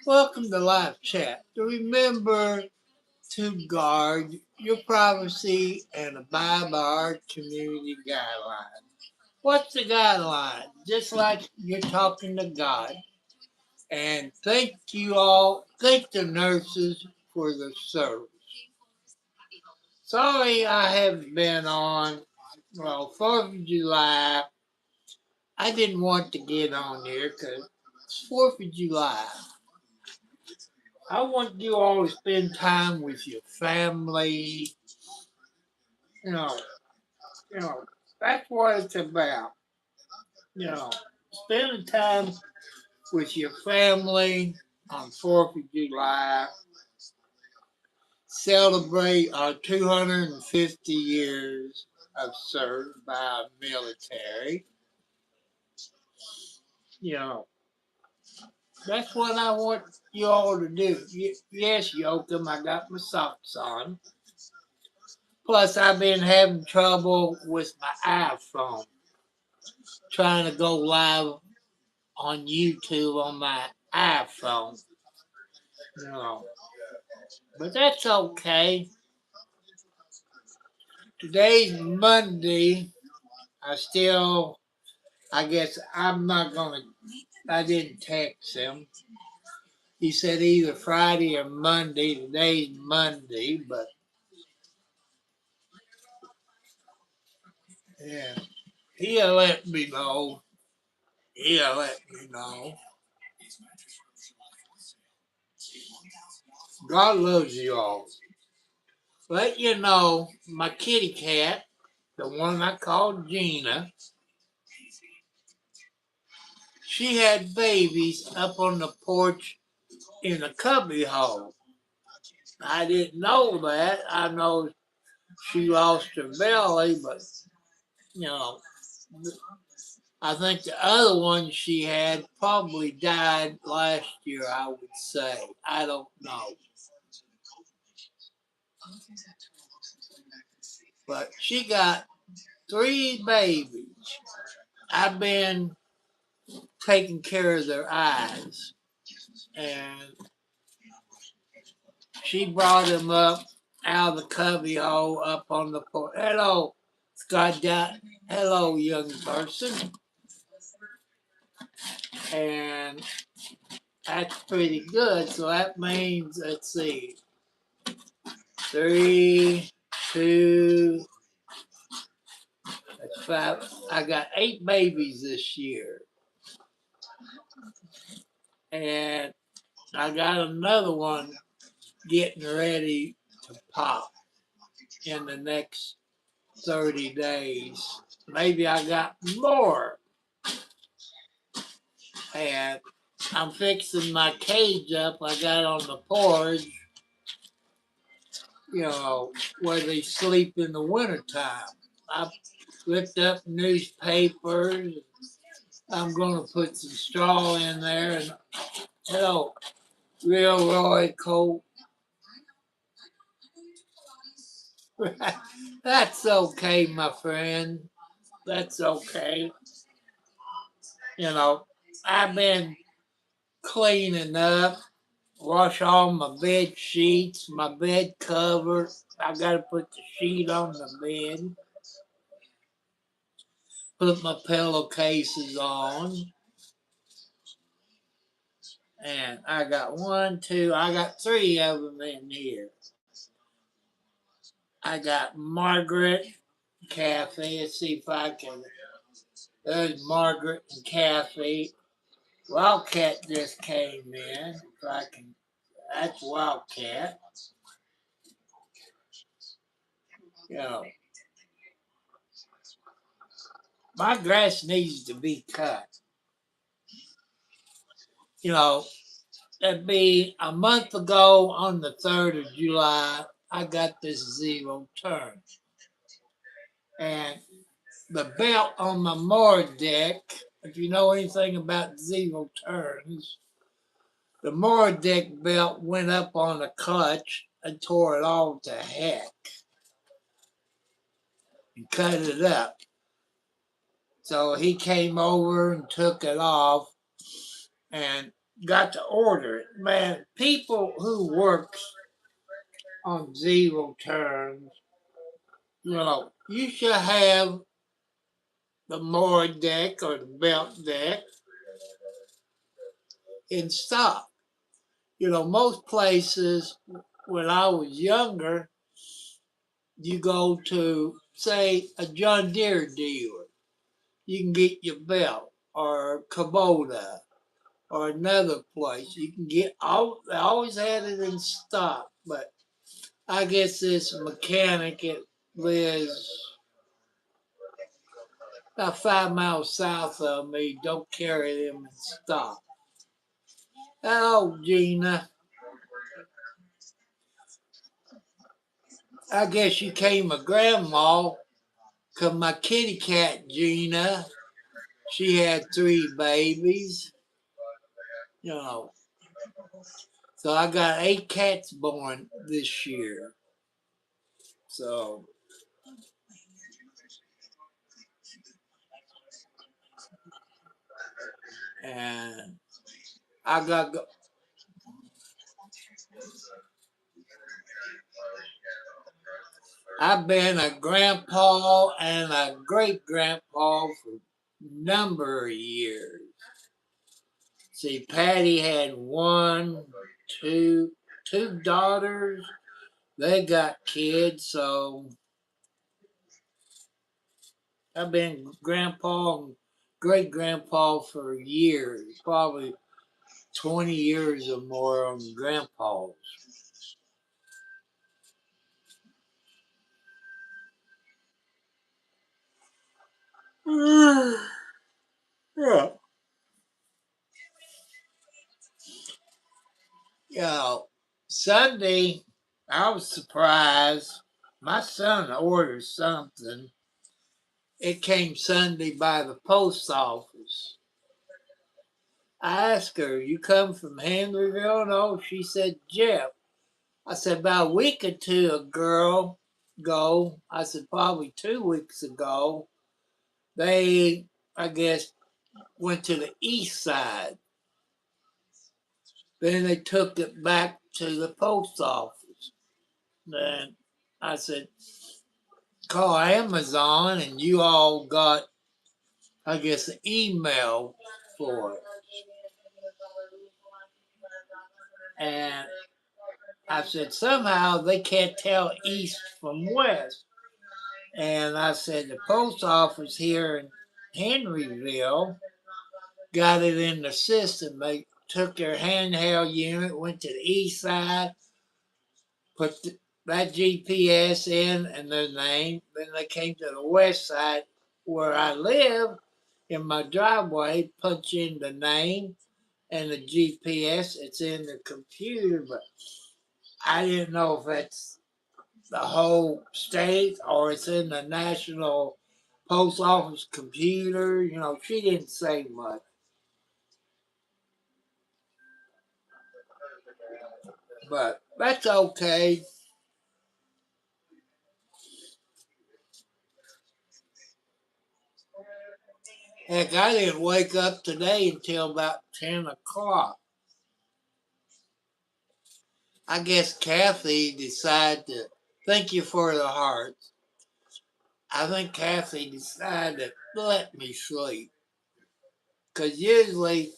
Welcome to Live Chat. Remember to guard your privacy and abide by our community guidelines. What's the guideline? Just like you're talking to God. And thank the nurses for the service. Sorry I haven't been on, 4th of July. I didn't want to get on here because it's 4th of July. I want you all to spend time with your family. You know, you know, that's what it's about. You know, spending time with your family on 4th of July. Celebrate our 250 years of service by our military. You know, that's what I want you all to do. Yes, Yoakum, I got my socks on. Plus, I've been having trouble with my iPhone, trying to go live on YouTube on my iPhone. You know, but that's okay. Today's Monday. I guess I'm not gonna. I didn't text him. He said either Friday or Monday. Today's Monday, but yeah, he'll let me know. He'll let me know. God loves you all. Let you know, my kitty cat, the one I called Gina, she had babies up on the porch in a cubby hole. I didn't know that. I know she lost her belly, but you know, I think the other one she had probably died last year, I would say. I don't know. But she got three babies. I've been taking care of their eyes. And she brought him up out of the cubby hole up on the porch. Hello, Scott. Hello, young person. And that's pretty good. So that means, let's see, three, two, that's five. I got 8 babies this year. And I got another one getting ready to pop in the next 30 days. Maybe I got more. And I'm fixing my cage up I got on the porch, where they sleep in the wintertime. I flipped up newspapers. I'm going to put some straw in there. And hello, real Roy Colt. That's okay, my friend. That's okay. You know, I've been cleaning up, wash all my bed sheets, my bed cover. I gotta put the sheet on the bed, put my pillowcases on, and I got I got three of them in here. I got Margaret, Kathy. Let's see if I can. There's Margaret and Kathy. Wildcat just came in. If I can, that's Wildcat. You know, my grass needs to be cut. You know, it'd be a month ago on the 3rd of July, I got this zero turn. And the belt on my mower deck, if you know anything about zero turns, the mower deck belt went up on the clutch and tore it all to heck and cut it up. So he came over and took it off, and got to order it. Man, people who works on zero turns, you should have the moored deck or the belt deck in stock. Most places when I was younger, you go to, say, a John Deere dealer, you can get your belt or Kubota or another place. You can get they always had it in stock, but I guess this mechanic that lives about 5 miles south of me don't carry them in stock. Oh, Gina, I guess you came a grandma, 'cause my kitty cat, Gina, she had 3 babies, you know. So I got 8 cats born this year. So, and I got, I've been a grandpa and a great grandpa for a number of years. See, Patty had two, two daughters. They got kids, so I've been grandpa and great grandpa for years, probably 20 years or more on grandpas. Yeah. Sunday, I was surprised. My son ordered something. It came Sunday by the post office. I asked her, "You come from Henryville?" No, she said, "Jeff." I said, "About a week or two ago, I said, probably 2 weeks ago, they, I guess, went to the east side. Then they took it back to the post office. Then I said, call Amazon, and you all got, I guess, an email for it." And I said, somehow they can't tell east from west. And I said, the post office here in Henryville got it in the system. They took their handheld unit, went to the east side, put that GPS in and their name. Then they came to the west side where I live in my driveway, punch in the name and the GPS. It's in the computer, but I didn't know if it's the whole state or it's in the national post office computer. She didn't say much. But that's okay. Heck, I didn't wake up today until about 10 o'clock. I guess Kathy decided to, thank you for the hearts. I think Kathy decided to let me sleep. Because usually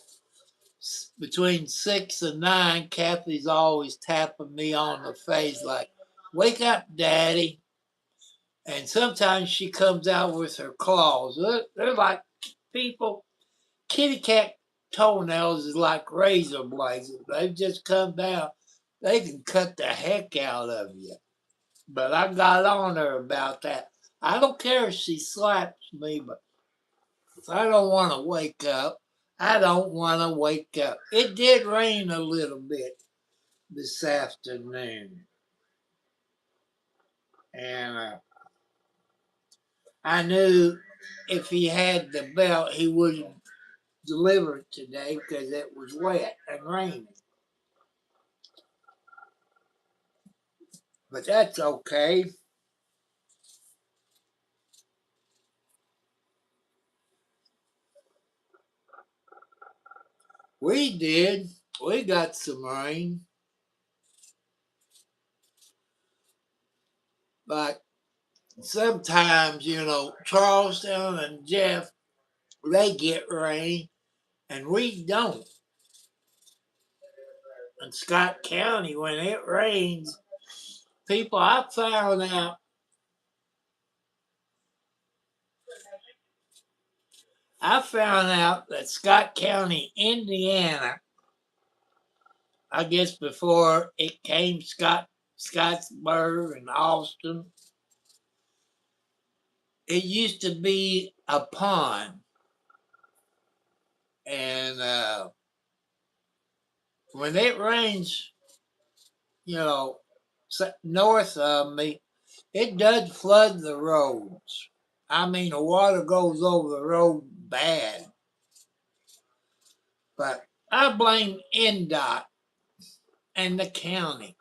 between 6 and 9, Kathy's always tapping me on the face like, wake up, Daddy. And sometimes she comes out with her claws. They're like people. Kitty cat toenails is like razor blades. If they just come down, they can cut the heck out of you. But I got on her about that. I don't care if she slaps me, but if I don't want to wake up, I don't want to wake up. It did rain a little bit this afternoon. And I knew if he had the belt, he wouldn't deliver it today because it was wet and raining. But that's okay. We did. We got some rain. But sometimes, Charleston and Jeff, they get rain and we don't. In Scott County, when it rains, people, I found out that Scott County, Indiana, I guess before it came Scottsburg and Austin, it used to be a pond. And when it rains, you know, north of me, it does flood the roads. I mean, the water goes over the road bad. But I blame NDOT and the county.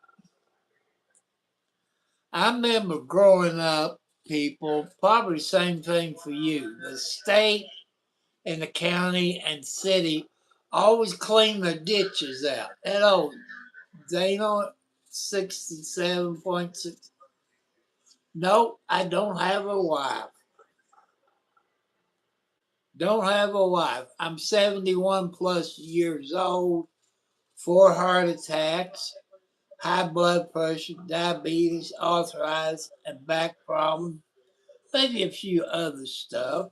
I remember growing up, people, probably the same thing for you. The state and the county and city always clean the ditches out. That old Dano 67.6. No, I don't have a wife. Don't have a wife. I'm 71 plus years old, 4 heart attacks, high blood pressure, diabetes, arthritis, and back problems. Maybe a few other stuff.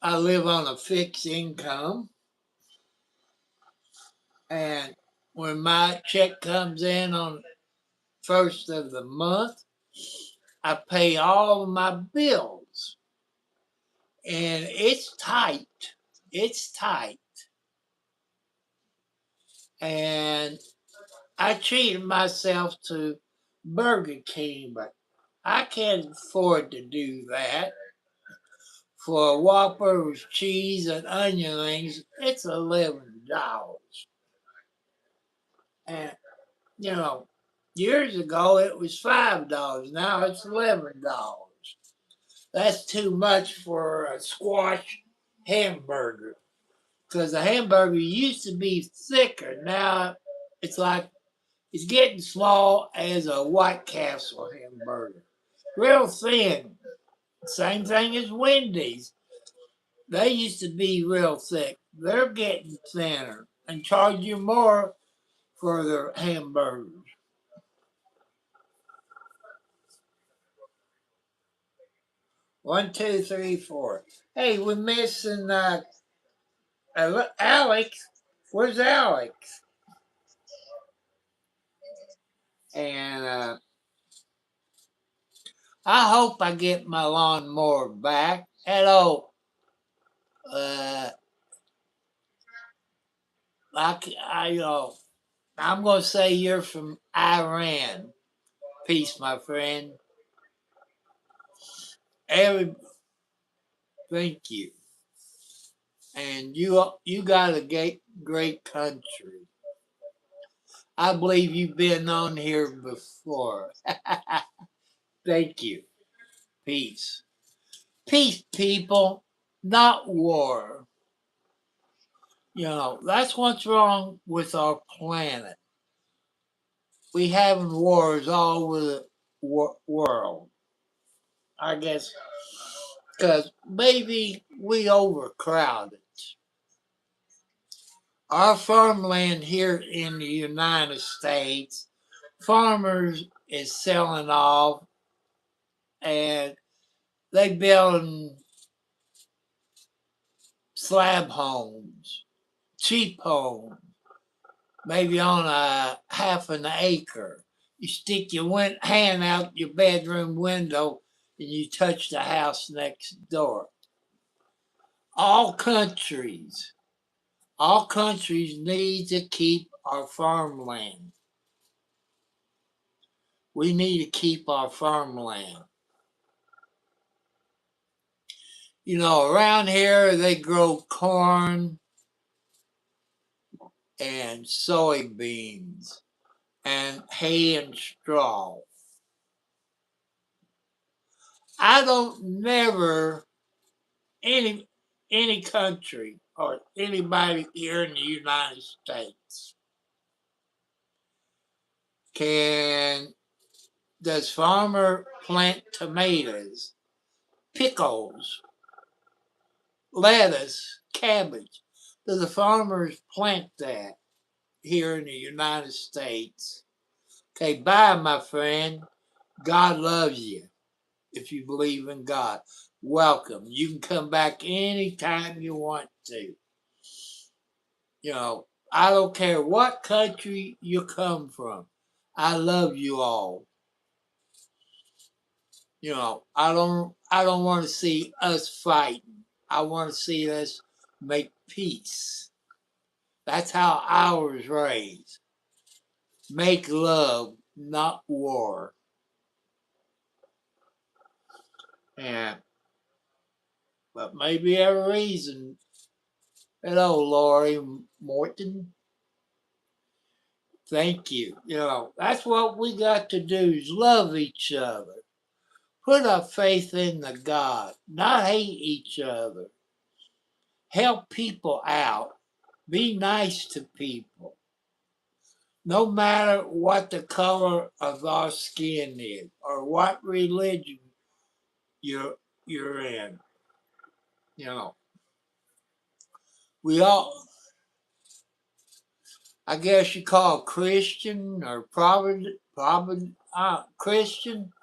I live on a fixed income. And when my check comes in on first of the month, I pay all of my bills. And it's tight. It's tight. And I treated myself to Burger King, but I can't afford to do that. For a Whopper with cheese and onion rings, it's $11. And, you know, years ago it was $5. Now it's $11. That's too much for a squash hamburger. Because the hamburger used to be thicker. Now it's like it's getting small as a White Castle hamburger. Real thin. Same thing as Wendy's. They used to be real thick. They're getting thinner and charge you more for their hamburgers. 1, 2, 3, 4. Hey, we're missing Alex. Where's Alex? And I hope I get my lawnmower back. Hello. Uh, I I'm gonna say you're from Iran. Peace, my friend. Every Thank you. And you got a great country. I believe you've been on here before. Thank you. Peace. Peace, people, not war. That's what's wrong with our planet. We having wars all over the world. I guess because maybe we overcrowded. Our farmland here in the United States, farmers is selling off and they building slab homes, cheap homes, maybe on a half an acre. You stick your hand out your bedroom window and you touch the house next door. All countries, all countries need to keep our farmland. We need to keep our farmland. Around here they grow corn and soybeans and hay and straw. I don't never any country or anybody here in the United States, does farmer plant tomatoes, pickles, lettuce, cabbage? Do the farmers plant that here in the United States? Okay, bye, my friend. God loves you. If you believe in God, welcome. You can come back anytime you want to. You know, I don't care what country you come from. I love you all. You know, I don't want to see us fighting. I want to see us make peace. That's how I was raised. Make love, not war. And but maybe a reason. Hello, Lori Morton. Thank you. You know, that's what we got to do is love each other. Put our faith in the God, not hate each other. Help people out. Be nice to people. No matter what the color of our skin is or what religion you're you're in. You know. We all I guess you call Christian or Christian.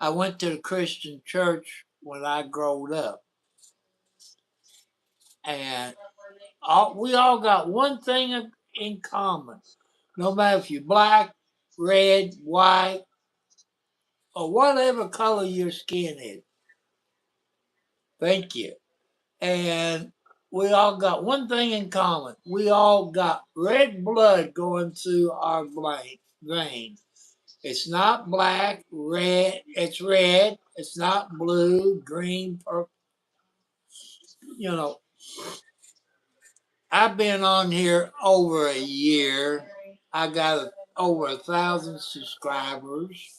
I went to the Christian church when I growed up. And we all got one thing in common. No matter if you're black, red, white, or whatever color your skin is. Thank you. And we all got one thing in common. We all got red blood going through our veins. It's not black, red. It's red. It's not blue, green, purple. You know, I've been on here over a year. I got over 1,000 subscribers,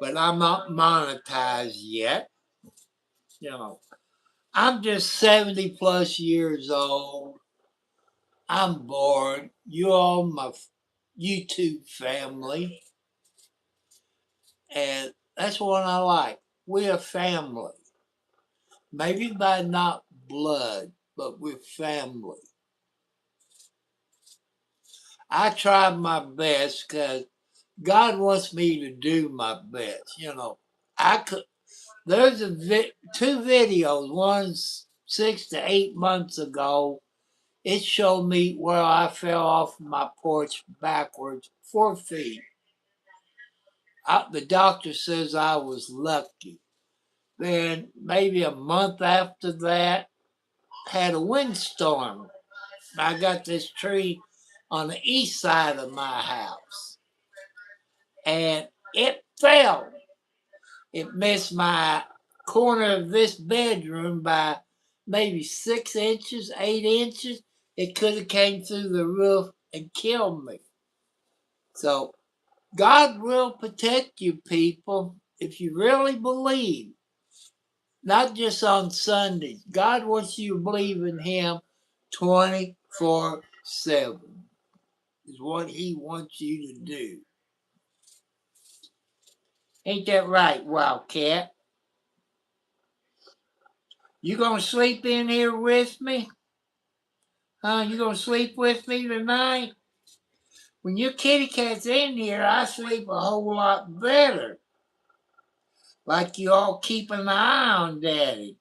but I'm not monetized yet. You know, I'm just 70 plus years old. I'm bored. You all my YouTube family, and that's what I like. We're a family. Maybe by not blood, but we're family. I tried my best because God wants me to do my best. You know, I could. There's two videos. One's 6 to 8 months ago. It showed me where I fell off my porch backwards 4 feet. The doctor says I was lucky. Then maybe a month after that, had a windstorm. I got this tree on the east side of my house, and it fell. It missed my corner of this bedroom by maybe 6 inches, 8 inches. It could have came through the roof and killed me. So God will protect you, people, if you really believe. Not just on Sundays. God wants you to believe in Him 24/7 is what He wants you to do. Ain't that right, Wildcat? You gonna sleep in here with me? Huh? You gonna sleep with me tonight? When your kitty cat's in here, I sleep a whole lot better. Like you all keep an eye on Daddy.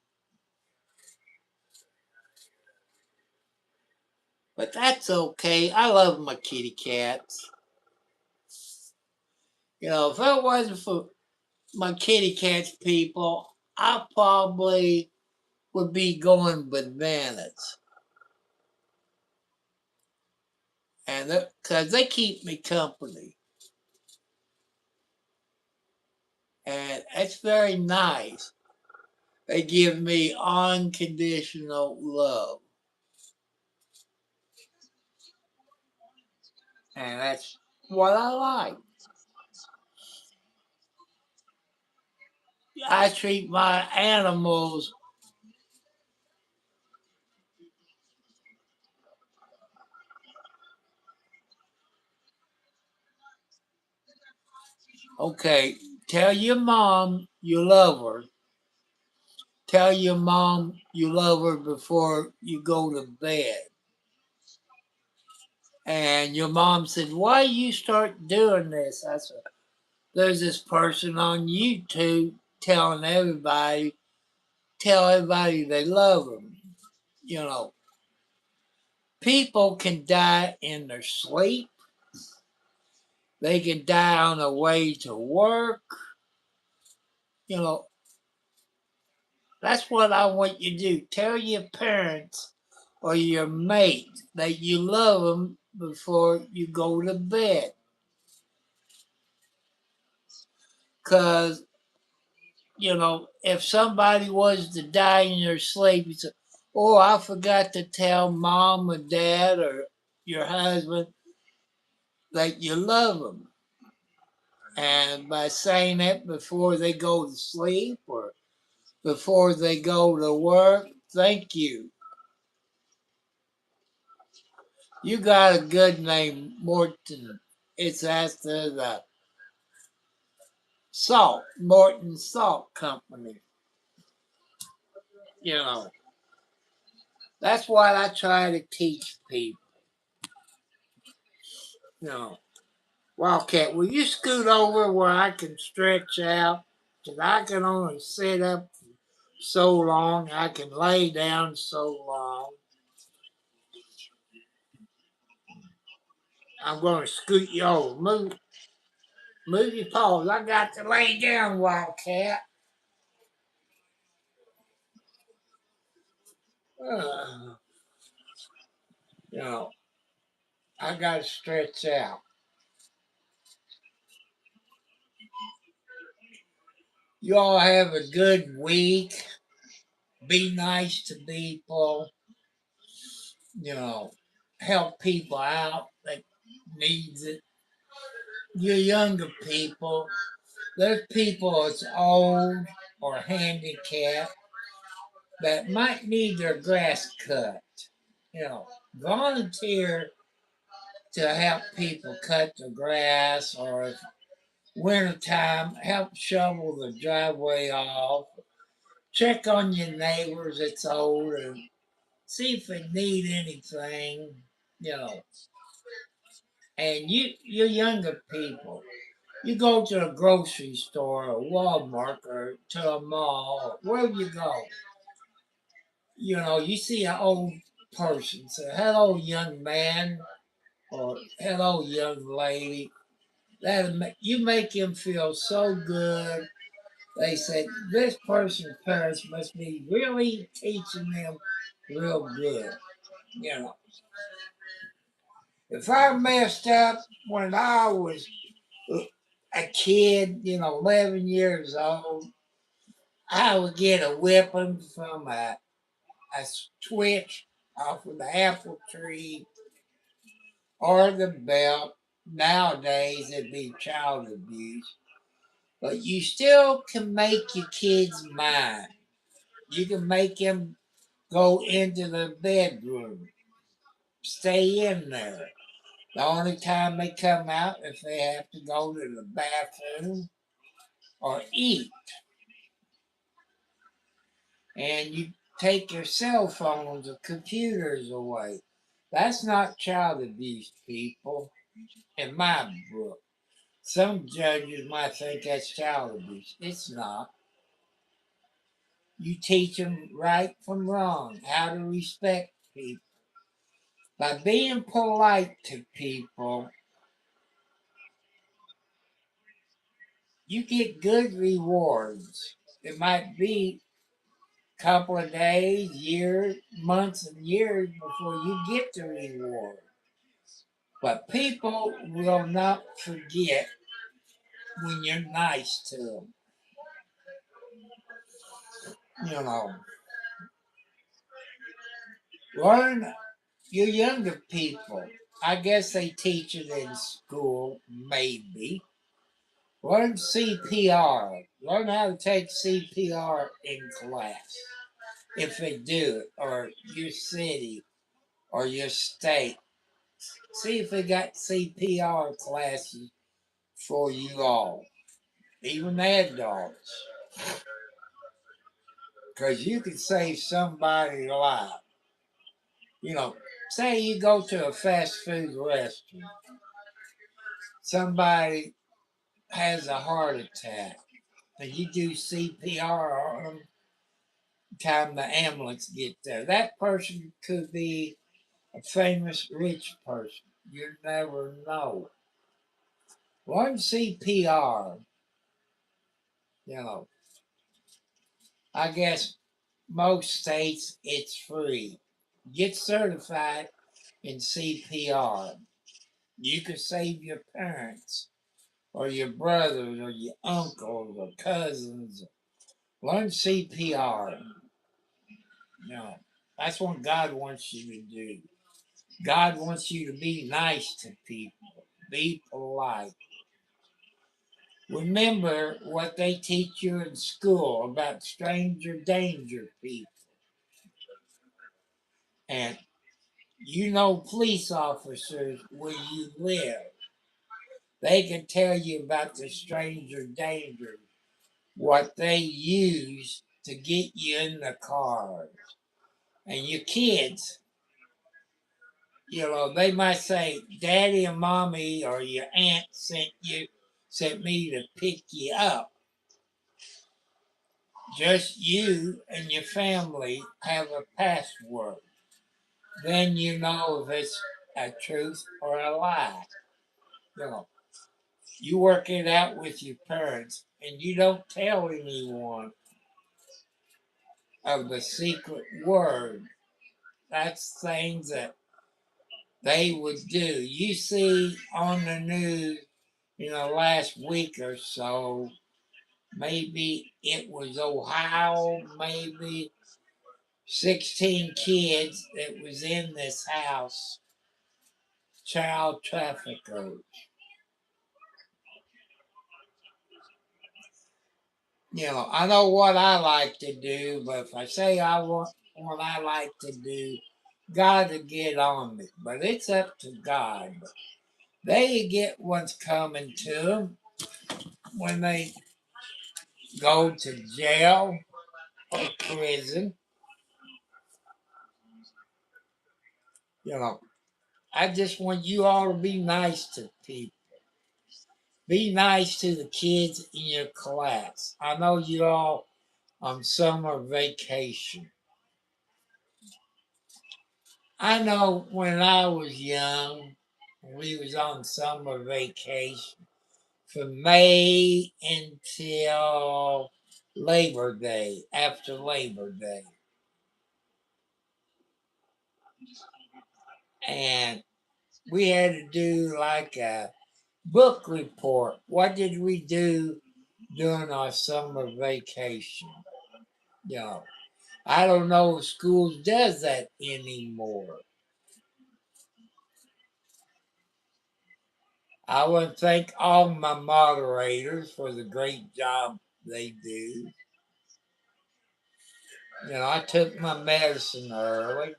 But that's okay. I love my kitty cats. You know, if it wasn't for my kitty cats, people, I probably would be going bananas. And because they keep me company. And it's very nice. They give me unconditional love. And that's what I like. I treat my animals Okay, tell your mom you love her. Tell your mom you love her before you go to bed. And your mom said, why you start doing this? I said, there's this person on YouTube telling everybody, tell everybody they love them. You know, people can die in their sleep. They can die on the way to work. You know, that's what I want you to do. Tell your parents or your mate that you love them before you go to bed. Because, you know, if somebody was to die in their sleep, you say, oh, I forgot to tell mom or dad or your husband that you love them. And by saying it before they go to sleep or before they go to work, thank you. You got a good name, Morton. It's after the salt, Morton Salt Company. You know, that's what I try to teach people. You know, Wildcat, will you scoot over where I can stretch out? Because I can only sit up so long. I can lay down so long. I'm going to scoot you over. Move your paws. I got to lay down, Wildcat. Uh, you know, I got to stretch out. You all have a good week. Be nice to people. You know, help people out that needs it. You younger people, there's people that's old or handicapped that might need their grass cut. You know, volunteer to help people cut the grass, or if wintertime, help shovel the driveway off. Check on your neighbors that's old and see if they need anything, you know. And you younger people, you go to a grocery store or Walmart or to a mall, or wherever you go, you know, you see an old person, say, hello, young man, or hello, young lady. You make him feel so good. They said, this person's parents must be really teaching them real good. You know, if I messed up when I was a kid, you know, 11 years old, I would get a whipping from a switch off of the apple tree or the belt. Nowadays, it'd be child abuse. But you still can make your kids mind. You can make them go into the bedroom, stay in there. The only time they come out if they have to go to the bathroom or eat. And you take your cell phones or computers away. That's not child abuse, people, in my book. Some judges might think that's child abuse. It's not. You teach them right from wrong, how to respect people. By being polite to people, you get good rewards. It might be a couple of days, years, months, and years before you get the reward. But people will not forget when you're nice to them. You know, learn your younger people. I guess they teach it in school, maybe. Learn CPR. Learn how to take CPR in class if they do it, or your city or your state. See if they got CPR classes for you all. even the adults. Because you can save somebody's life. You know, say you go to a fast food restaurant, somebody has a heart attack, and you do CPR on them, time the ambulance get there. That person could be a famous rich person. You never know. One CPR, you know, I guess most states it's free. Get certified in CPR. You could save your parents or your brothers or your uncles or cousins. Learn CPR. You know, that's what God wants you to do. God wants you to be nice to people, be polite. Remember what they teach you in school about stranger danger people. And you know, police officers where you live, they can tell you about the stranger danger, what they use to get you in the cars. And your kids, you know, they might say, Daddy and Mommy or your aunt sent me to pick you up. Just you and your family have a password. Then you know if it's a truth or a lie. You know, you work it out with your parents and you don't tell anyone of the secret word. That's things that they would do. You see on the news in the last week or so, maybe it was Ohio, maybe 16 kids that was in this house, child traffickers. You know, I know what I like to do, but if I say I want what I like to do, God will get on me. But it's up to God. But they get what's coming to them when they go to jail or prison. You know, I just want you all to be nice to people. Be nice to the kids in your class. I know you all on summer vacation. I know when I was young, we was on summer vacation from May until Labor Day, after Labor Day. And we had to do like a book report. What did we do during our summer vacation? You know, I don't know if schools does that anymore. I want to thank all my moderators for the great job they do. You know, I took my medicine early.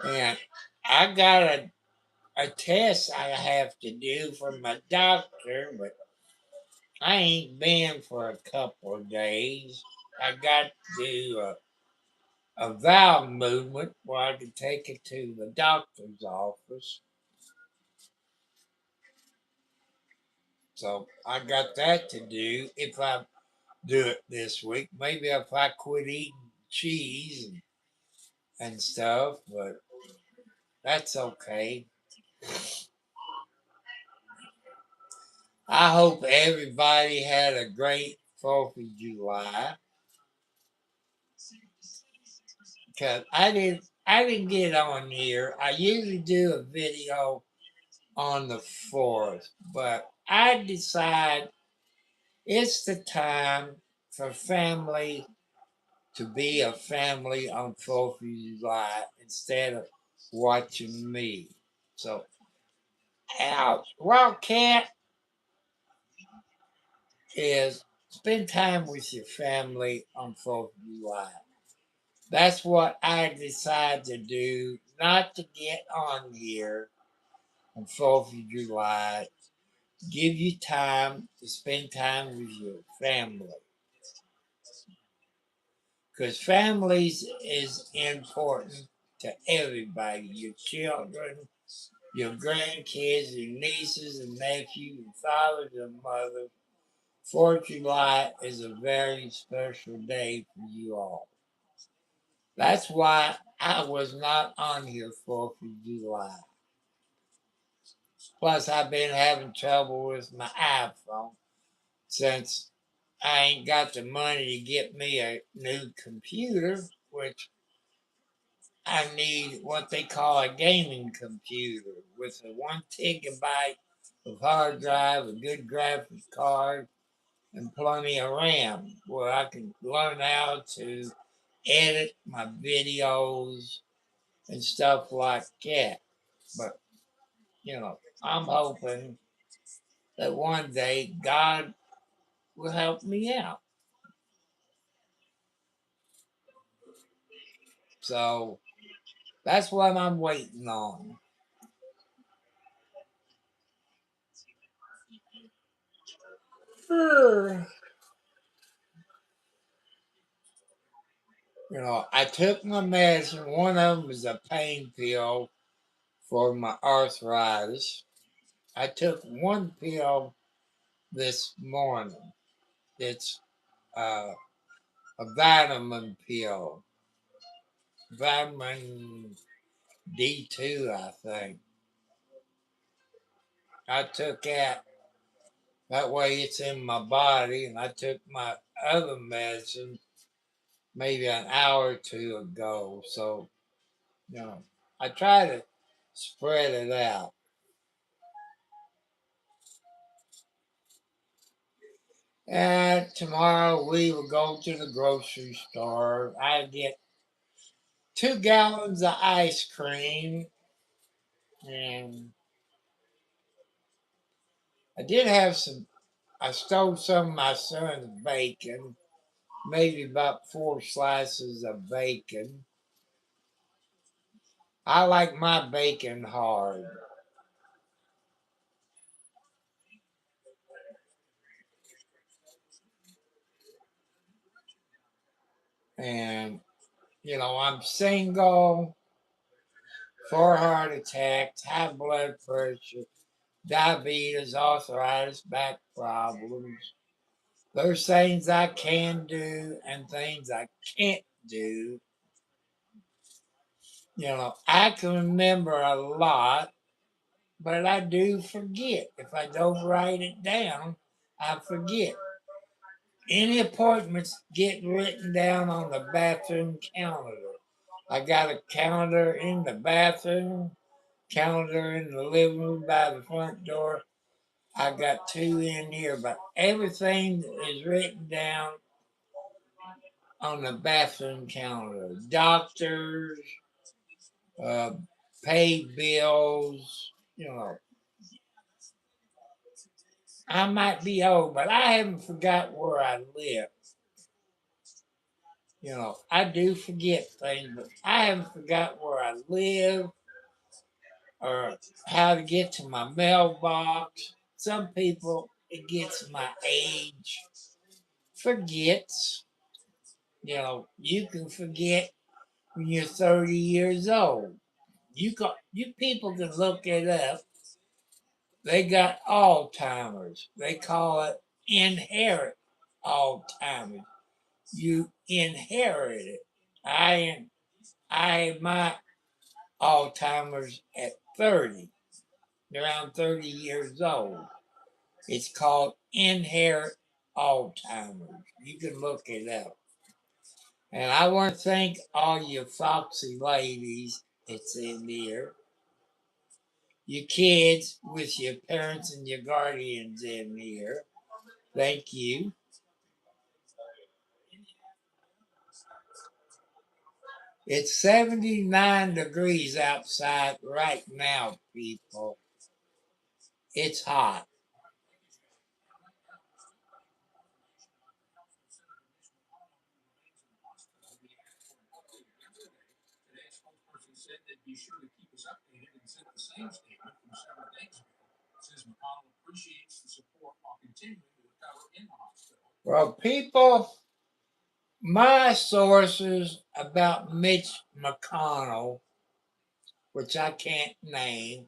And I got a test I have to do from my doctor, but I ain't been for a couple of days. I got to do a valve movement where I can take it to the doctor's office. So I got that to do if I do it this week. Maybe if I quit eating cheese and stuff, but that's okay. I hope everybody had a great 4th of July. Cause I didn't get on here. I usually do a video on the 4th, but I decide it's the time for family to be a family on 4th of July instead of watching me. So, ouch. Wildcat is spend time with your family on 4th of July. That's what I decided to do, not to get on here on 4th of July. Give you time to spend time with your family. Because families is important to everybody. Your children, your grandkids, your nieces and nephews, your fathers and mothers. 4th of July is a very special day for you all. That's why I was not on here 4th of July. Plus, I've been having trouble with my iPhone since I ain't got the money to get me a new computer, which I need what they call a gaming computer with a 1 gigabyte of hard drive, a good graphics card, and plenty of RAM where I can learn how to edit my videos and stuff like that. But, I'm hoping that one day God will help me out. So that's what I'm waiting on. I took my medicine. One of them was a pain pill for my arthritis. I took one pill this morning. It's a vitamin pill, vitamin D2, I think. I took that. That way it's in my body, and I took my other medicine maybe an hour or two ago. So, I try to spread it out. And tomorrow we will go to the grocery store. I get 2 gallons of ice cream, and I did have some. I stole some of my son's bacon, maybe about 4 slices of bacon. I like my bacon hard. And, I'm single, 4 heart attacks, high blood pressure, diabetes, arthritis, back problems. There's things I can do and things I can't do. I can remember a lot, but I do forget. If I don't write it down, I forget. Any appointments get written down on the bathroom calendar. I got a calendar in the bathroom, calendar in the living room by the front door. I got 2 in here, but everything is written down on the bathroom calendar. Doctors, uh, paid bills, I might be old, but I haven't forgot where I live. I do forget things, but I haven't forgot where I live or how to get to my mailbox. Some people, it gets my age, forgets. You can forget when you're 30 years old. You people can look it up. They got Alzheimer's. They call it inherit Alzheimer's. You inherit it. I had my Alzheimer's at 30, around 30 years old. It's called inherit Alzheimer's. You can look it up. And I want to thank all you foxy ladies that's in here. Your kids with your parents and your guardians in here. Thank you. It's 79 degrees outside right now, people. It's hot. Well, people, my sources about Mitch McConnell, which I can't name,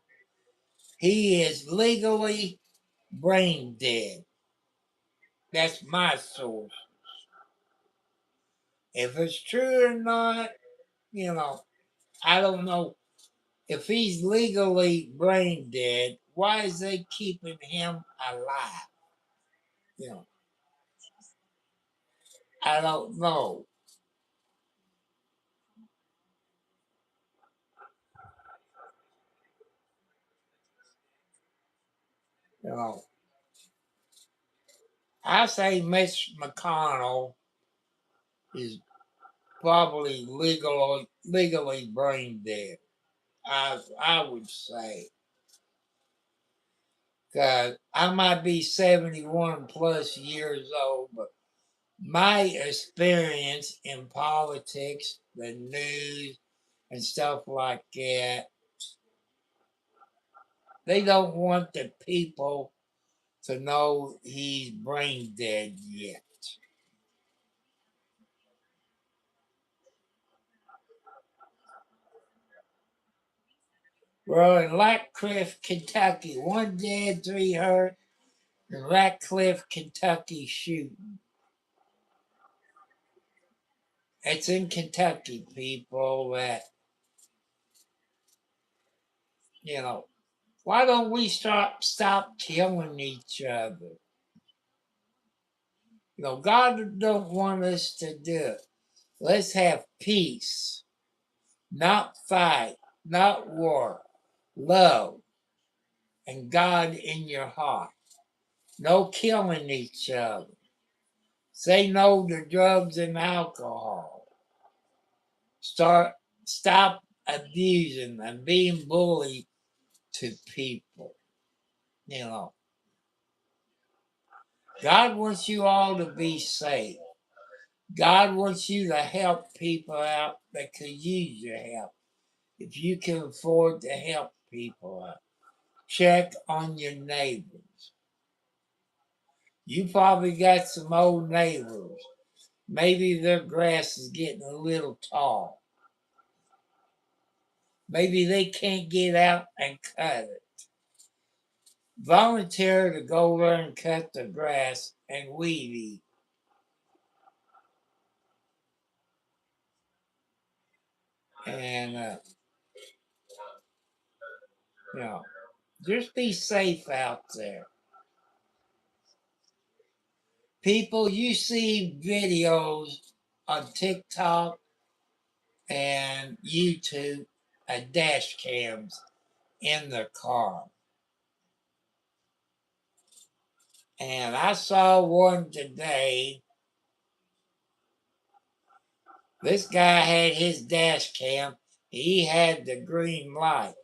he is legally brain dead. That's my source. If it's true or not, you know, I don't know. If he's legally brain dead, why is they keeping him alive? You know, I don't know. You know, I say Mitch McConnell is probably legally brain dead. I would say, because I might be 71 plus years old, but my experience in politics, the news, and stuff like that, they don't want the people to know he's brain dead yet. Well, in Ratcliffe, Kentucky, one dead, three hurt. In Ratcliffe, Kentucky shooting. It's in Kentucky, people. That you know, why don't we stop killing each other? You know, God don't want us to do it. Let's have peace, not fight, not war, love, and God in your heart. No killing each other. Say no to drugs and alcohol. Start Stop abusing and being bullied to people. You know, God wants you all to be safe. God wants you to help people out that could use your help. If you can afford to help people out, check on your neighbors. You probably got some old neighbors. Maybe their grass is getting a little tall. Maybe they can't get out and cut it. Volunteer to go there and cut the grass and weed eat. And, you know, just be safe out there. People, you see videos on TikTok and YouTube of dash cams in their car. And I saw one today. This guy had his dash cam. He had the green light.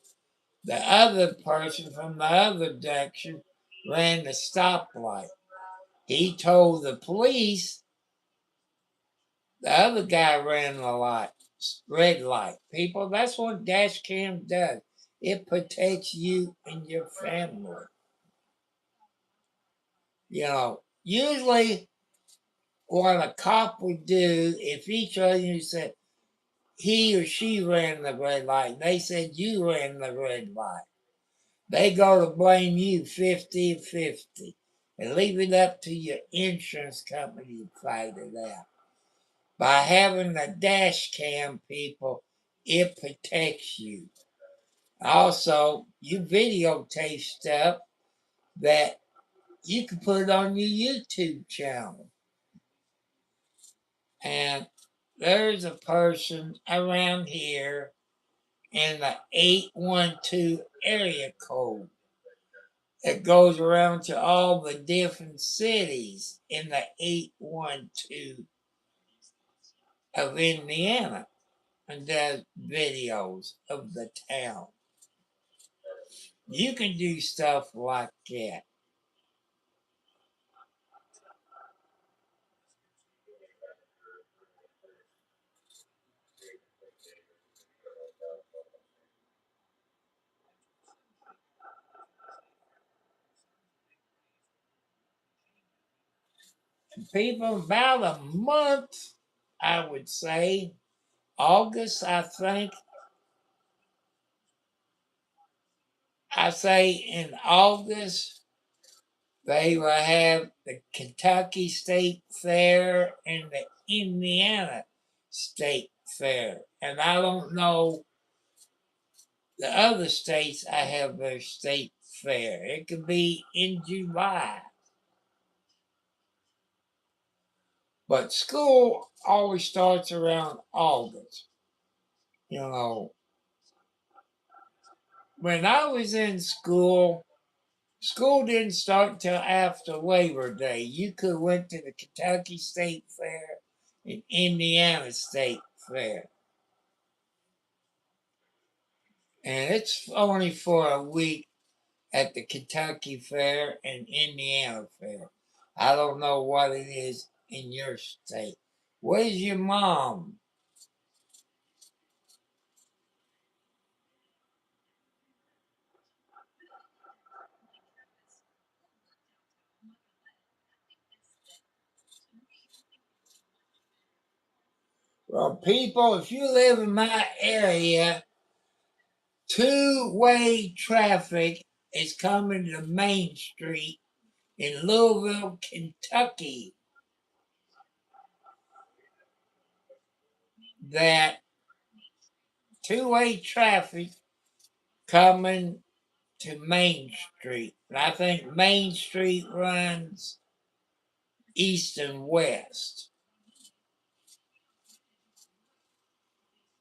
The other person from the other direction ran the stoplight. He told the police the other guy ran the light, red light. People, that's what dash cam does. It protects you and your family. You know, usually what a cop would do if each of you said he or she ran the red light, they said you ran the red light. They go to blame you 50-50 and leave it up to your insurance company to fight it out. By having the dash cam, people, it protects you. Also, you videotape stuff that you can put on your YouTube channel. And there's a person around here in the 812 area code. It goes around to all the different cities in the 812 of Indiana and does videos of the town. You can do stuff like that. People, about a month, I would say. August, I think. I say in August, they will have the Kentucky State Fair and the Indiana State Fair. And I don't know the other states I have their state fair. It could be in July. But school always starts around August. You know, when I was in school, school didn't start until after Labor Day. You could went to the Kentucky State Fair and Indiana State Fair. And it's only for a week at the Kentucky Fair and Indiana Fair. I don't know what it is in your state. Where's your mom? Well, people, if you live in my area, two-way traffic is coming to Main Street in Louisville, Kentucky. That two-way traffic coming to Main Street. And I think Main Street runs east and west.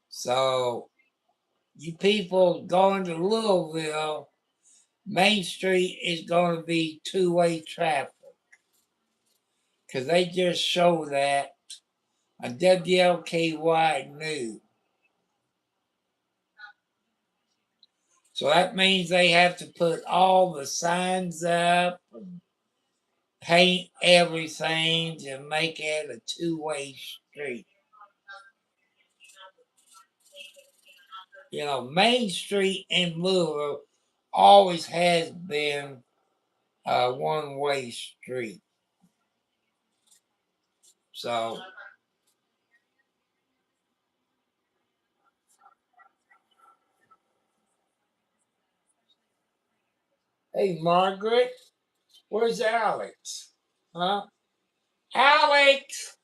So you people going to Louisville, Main Street is going to be two-way traffic. Because they just show that on WLKY News. So that means they have to put all the signs up and paint everything to make it a two-way street. You know, Main Street in Louisville always has been a one-way street. So, hey, Margaret, where's Alex? Huh? Alex!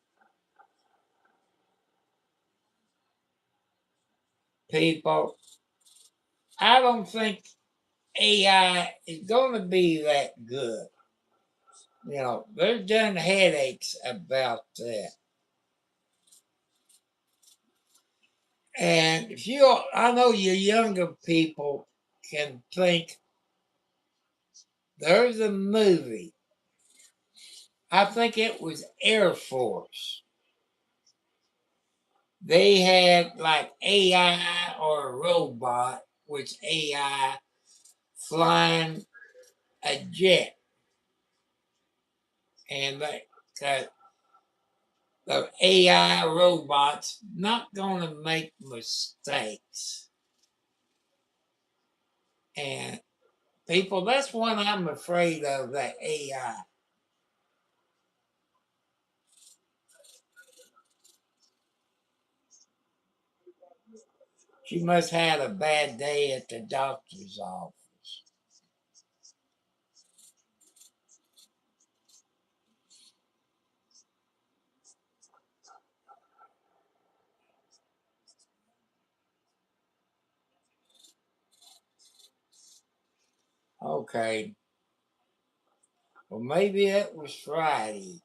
People, I don't think AI is going to be that good. You know, there's done headaches about that. And if you, I know you younger people can think there's a movie. I think it was Air Force. They had like AI or a robot, which AI flying a jet. And the AI robots not going to make mistakes. And people, that's what I'm afraid of, that AI. She must have had a bad day at the doctor's office. Okay. Well, maybe it was Friday.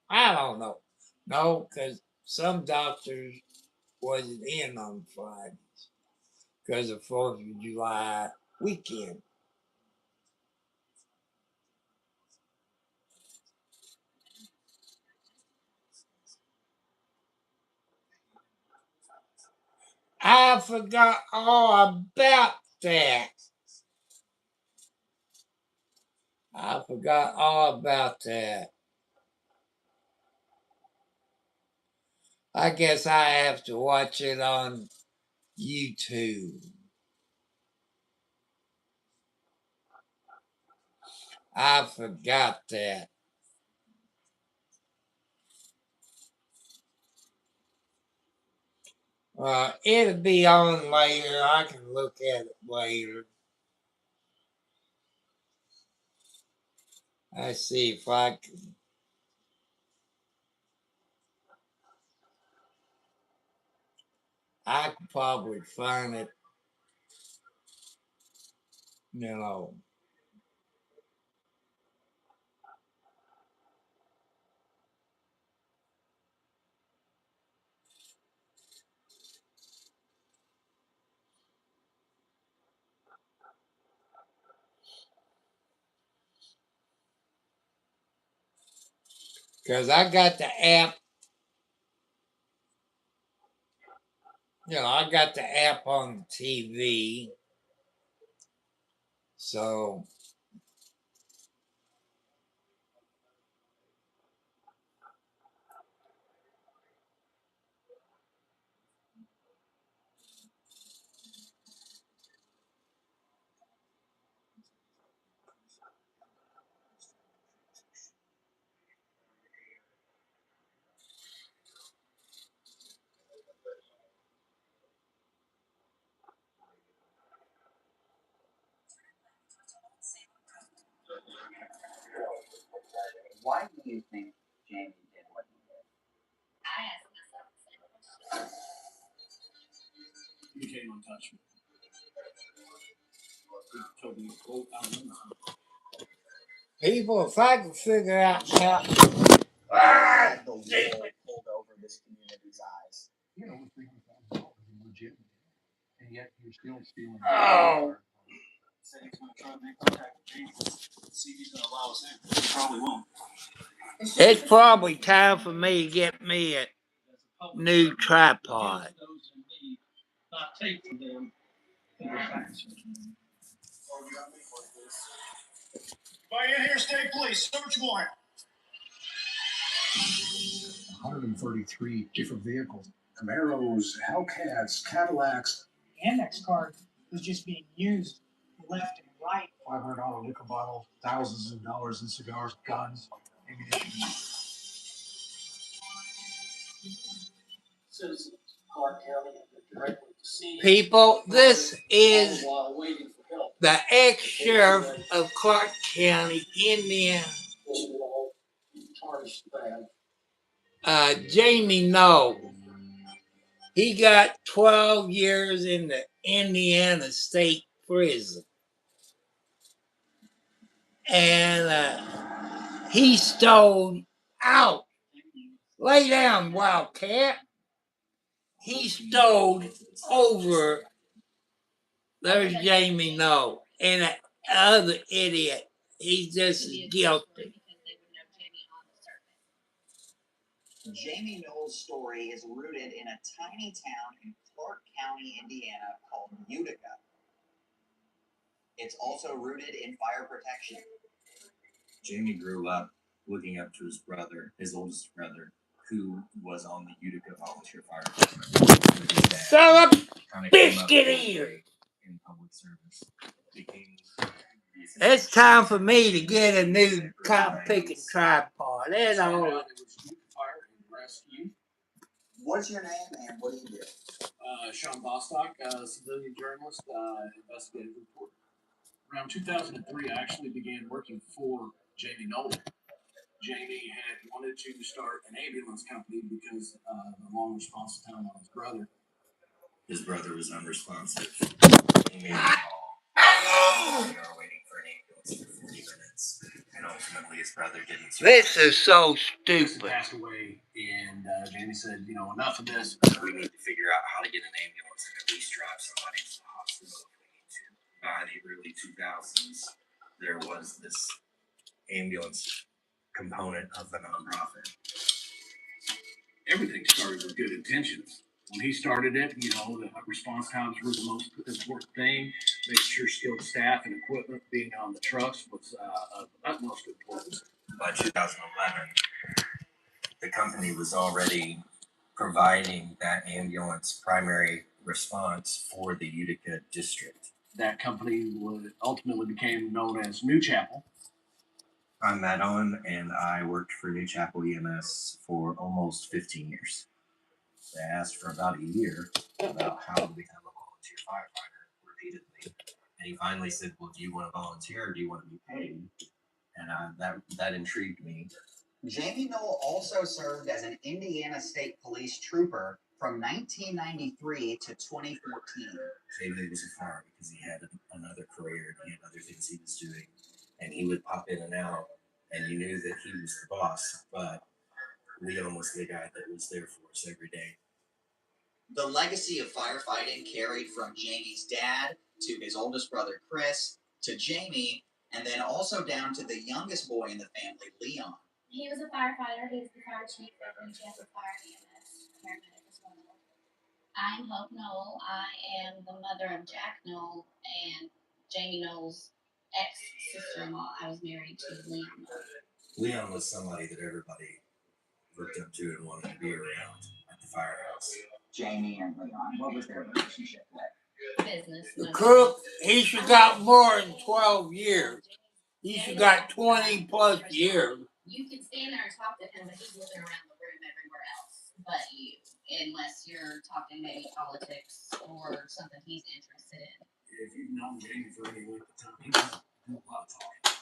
I don't know. No, because some doctors wasn't in on Fridays because of 4th of July weekend. I forgot all about that. I forgot all about that. I guess I have to watch it on YouTube. I forgot that. It'll be on later. I can look at it later. Let's see if I can. I could probably find it, you know. Because I got the app, I got the app on the TV. So, Why do you think Jamie did what he did? You came on touch me. people, if I can figure out how. The wool pulled over this community's eyes. You know, $300,000 is legit, and yet you're still stealing. Oh. Said he's going to try to make contact with Jamie. See if he's going to allow us in. He probably won't. It's probably time for me to get me a new tripod. Not take from them. By interstate police, search warrant. 133 different vehicles. Camaros, Hellcats, Cadillacs. The Amex card was just being used left and right. $500 liquor bottles, thousands of dollars in cigars, guns, ammunition. Citizens, Clark County, directly to see. People, this is the ex-sheriff of Clark County, Indiana. Jamie Knoll. He got 12 years in the Indiana State Prison. And he stole out. Lay down, Wildcat. He stole over. There's Jamie Knoll. And the other idiot. He's just guilty. Jamie Knoll's story is rooted in a tiny town in Clark County, Indiana called Utica. It's also rooted in fire protection. Jamie grew up looking up to his brother, his oldest brother, who was on the Utica Volunteer Fire Department. Son of a biscuit ear! In public service. It's time for me to get a new cop picking tripod. That's all. What's your name and what do you do? Sean Bostock, civilian journalist, investigative reporter. Around 2003, I actually began working for Jamie Knoll. Jamie had wanted to start an ambulance company because of the long response time on his brother. His brother was unresponsive. He made a call. We were waiting for an ambulance for 40 minutes. And ultimately, his brother didn't. This is so He stupid. passed away, and Jamie said, enough of this. We need to figure out how to get an ambulance and at least drive somebody to the hospital if we need to. By the early 2000s, there was this ambulance component of the nonprofit. Everything started with good intentions. When he started it, the response times were the most important thing. Making sure skilled staff and equipment being on the trucks was of utmost importance. By 2011, the company was already providing that ambulance primary response for the Utica district. That company ultimately became known as New Chapel. I'm Matt Owen, and I worked for New Chapel EMS for almost 15 years. They asked for about a year about how to become a volunteer firefighter repeatedly. And he finally said, well, do you want to volunteer or do you want to be paid? And that intrigued me. Jamie Knoll also served as an Indiana State Police trooper from 1993 to 2014. Jamie was a fire because he had another career and he had other things he was doing. And he would pop in and out, and you knew that he was the boss, but Leon was the guy that was there for us every day. The legacy of firefighting carried from Jamie's dad to his oldest brother Chris to Jamie, and then also down to the youngest boy in the family, Leon. He was a firefighter. He was the fire chief at Winchester Fire EMS, paramedic as well. I'm Hope Knoll. I am the mother of Jack Knoll and Jamie Knoll's ex-sister-in-law. I was married to Leon Knoll. Leon was somebody that everybody looked up to and wanted to be around at the firehouse. Jamie and Leon, what was their relationship like? Business. The crook, he should got more than 12 years. He should got 20 plus years. You can stand there and talk to him, but he's looking around the room everywhere else but you, unless you're talking maybe politics or something he's interested in. If you've known Jamie for any length of time, he doesn't do a lot of talking.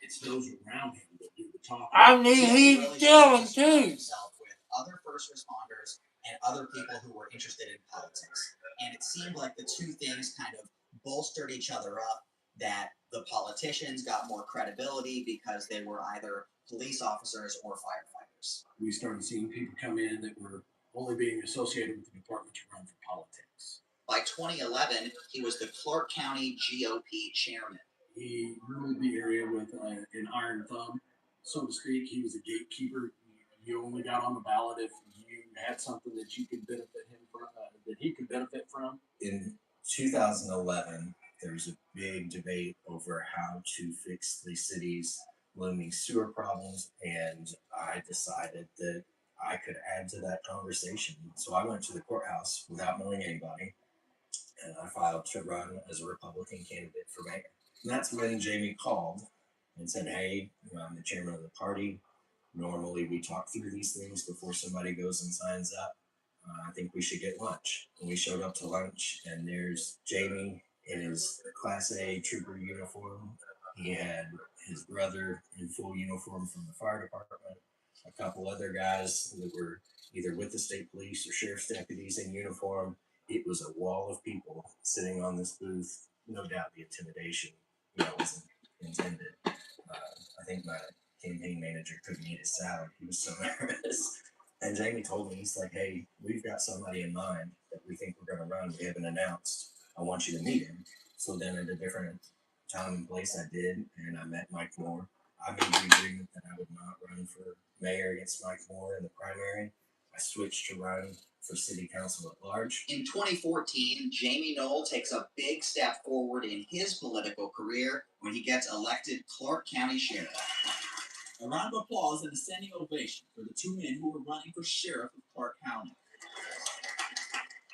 It's those around him that do the talking. I mean, he's stealing too. Himself with other first responders and other people who were interested in politics. And it seemed like the two things kind of bolstered each other up, that the politicians got more credibility because they were either police officers or firefighters. We started seeing people come in that were only being associated with the department to run for politics. By 2011, he was the Clark County GOP chairman. He ruled the area with an iron thumb, so to speak. He was a gatekeeper. You only got on the ballot if you had something that you could benefit him from, that he could benefit from. In 2011, there was a big debate over how to fix the city's looming sewer problems, and I decided that I could add to that conversation. So I went to the courthouse without knowing anybody, and I filed to run as a Republican candidate for mayor. And that's when Jamie called and said, hey, I'm the chairman of the party. Normally we talk through these things before somebody goes and signs up. I think we should get lunch. And we showed up to lunch, and there's Jamie in his Class A trooper uniform. He had his brother in full uniform from the fire department, a couple other guys that were either with the state police or sheriff's deputies in uniform. It was a wall of people sitting on this booth. No doubt the intimidation, wasn't intended. I think my campaign manager couldn't eat his salad. He was so nervous. And Jamie told me, he's like, hey, we've got somebody in mind that we think we're going to run. We haven't announced. I want you to meet him. So then at a different time and place I did, and I met Mike Moore. I made the agreement that I would not run for mayor against Mike Moore in the primary. I switched to run for city council at large. In 2014, Jamie Knoll takes a big step forward in his political career when he gets elected Clark County Sheriff. A round of applause and a standing ovation for the two men who were running for sheriff of Clark County.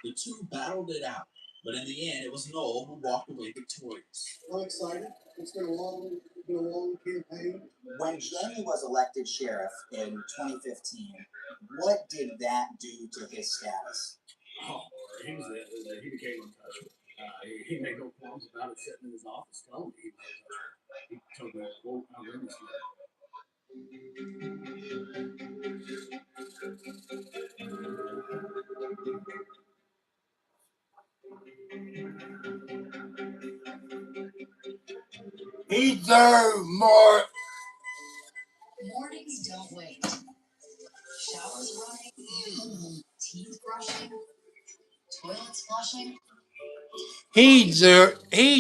The two battled it out, but in the end, it was Knoll who walked away victorious. I'm excited. It's been a long campaign. When Jamie was elected sheriff in 2015, what did that do to his status? Oh, he became untouchable. He made no qualms about it, sitting in his office telling me he was untouchable. He told me, quote, how good is he? He deserved more. Mornings don't wait. Showers running, teeth brushing, toilets flushing. He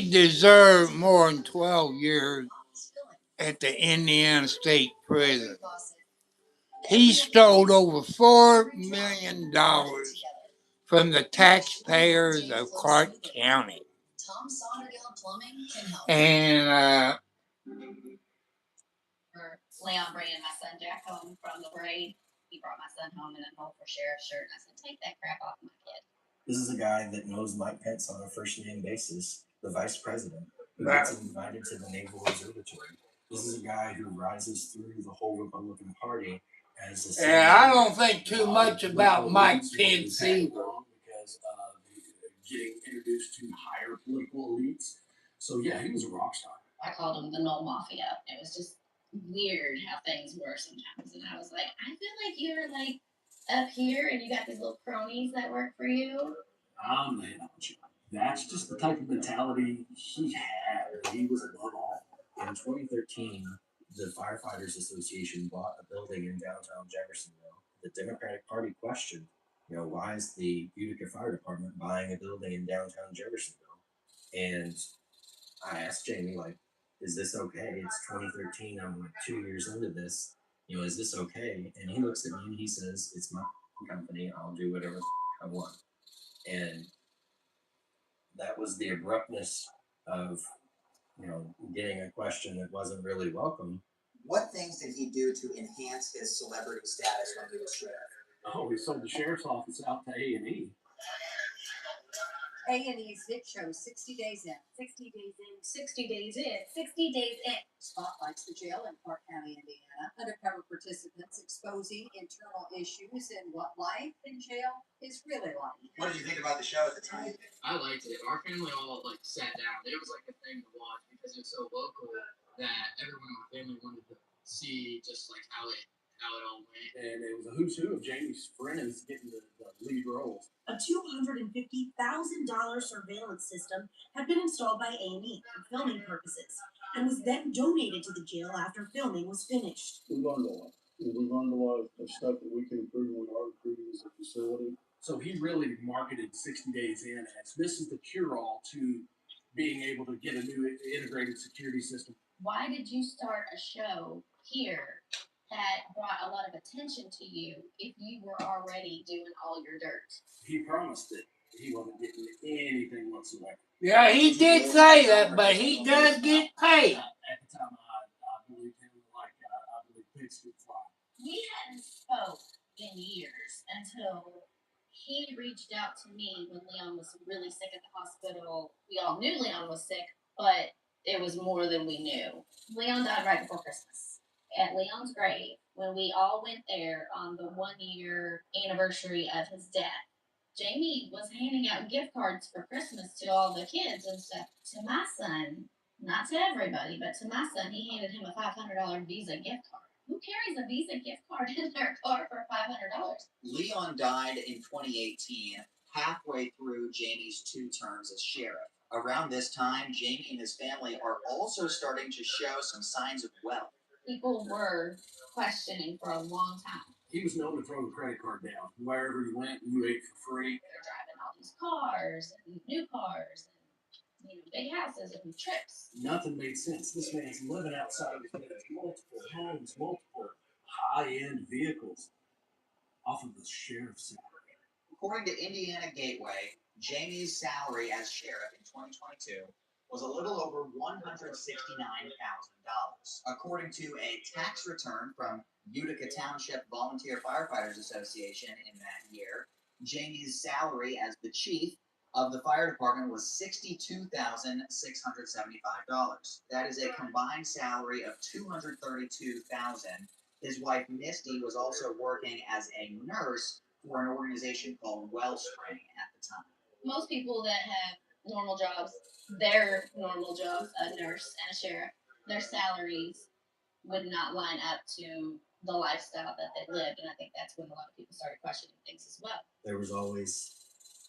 deserved more than 12 years at the Indiana State Prison. He stole over $4 million from the taxpayers of Clark County. Tom Sonderdale Plumbing can help. And For Leon bringing my son Jack home from the parade, he brought my son home in a vote for sheriff's shirt, and I said, take that crap off my kid. This is a guy that knows Mike Pence on a first name basis, the vice president, who gets invited to the Naval Observatory. This is a guy who rises through the whole Republican Party as a city, Yeah, I don't think too much about Political Mike elites Pence had it either. wrong because getting introduced to higher political elites. So yeah, he was a rock star. I called them the Knoll Mafia. It was just weird how things were sometimes. And I was like, I feel like you're like up here and you got these little cronies that work for you. Man, that's just the type of mentality he had. He was above all. in 2013, the Firefighters Association bought a building in downtown Jeffersonville. The Democratic Party questioned, why is the Utica Fire Department buying a building in downtown Jeffersonville? And I asked Jamie, like, is this okay? It's 2013. I'm like 2 years into this. Is this okay? And he looks at me and he says, it's my company. I'll do whatever I want. And that was the abruptness of, getting a question that wasn't really welcome. What things did he do to enhance his celebrity status when he was sheriff? Oh, he sold the sheriff's office out to A&E. A&E's hit show 60 Days In. 60 days in, 60 days in, 60 days in. Spotlights the jail in Clark County, Indiana. Undercover participants exposing internal issues and what life in jail is really like. What did you think about the show at the time? I liked it. Our family all sat down. It was like a thing to watch because it was so local that everyone in my family wanted to see just like how it all went. And it was a who's who of Jamie's friends getting the lead roles. A $250,000 surveillance system had been installed by A&E for filming purposes and was then donated to the jail after filming was finished. We learned a lot. We learned a lot of stuff that we can improve when we are recruiting as a facility. So he really marketed 60 Days In as this is the cure-all to being able to get a new integrated security system. Why did you start a show here that brought a lot of attention to you if you were already doing all your dirt? He promised that he wasn't getting anything whatsoever. Yeah, he did say that, but he does get paid. At the time, I believed him like I believe pigs could fly. We hadn't spoke in years until he reached out to me when Leon was really sick at the hospital. We all knew Leon was sick, but it was more than we knew. Leon died right before Christmas. At Leon's grave, when we all went there on the 1-year anniversary of his death, Jamie was handing out gift cards for Christmas to all the kids and stuff. To my son, not to everybody, but to my son, he handed him a $500 Visa gift card. Who carries a Visa gift card in their car for $500? Leon died in 2018, halfway through Jamie's 2 terms as sheriff. Around this time, Jamie and his family are also starting to show some signs of wealth. People were questioning for a long time. He was known to throw the credit card down. Wherever you went, you ate for free. They're driving all these cars and new cars and big houses and trips. Nothing made sense. This man's living outside of his means. Multiple homes, multiple high-end vehicles off of the sheriff's salary. According to Indiana Gateway, Jamie's salary as sheriff in 2022 was a little over $169,000. According to a tax return from Utica Township Volunteer Firefighters Association in that year, Jamie's salary as the chief of the fire department was $62,675. That is a combined salary of $232,000. His wife Misty was also working as a nurse for an organization called Wellspring at the time. Most people that have normal jobs, their normal jobs, a nurse and a sheriff, their salaries would not line up to the lifestyle that they lived. And I think that's when a lot of people started questioning things as well. There was always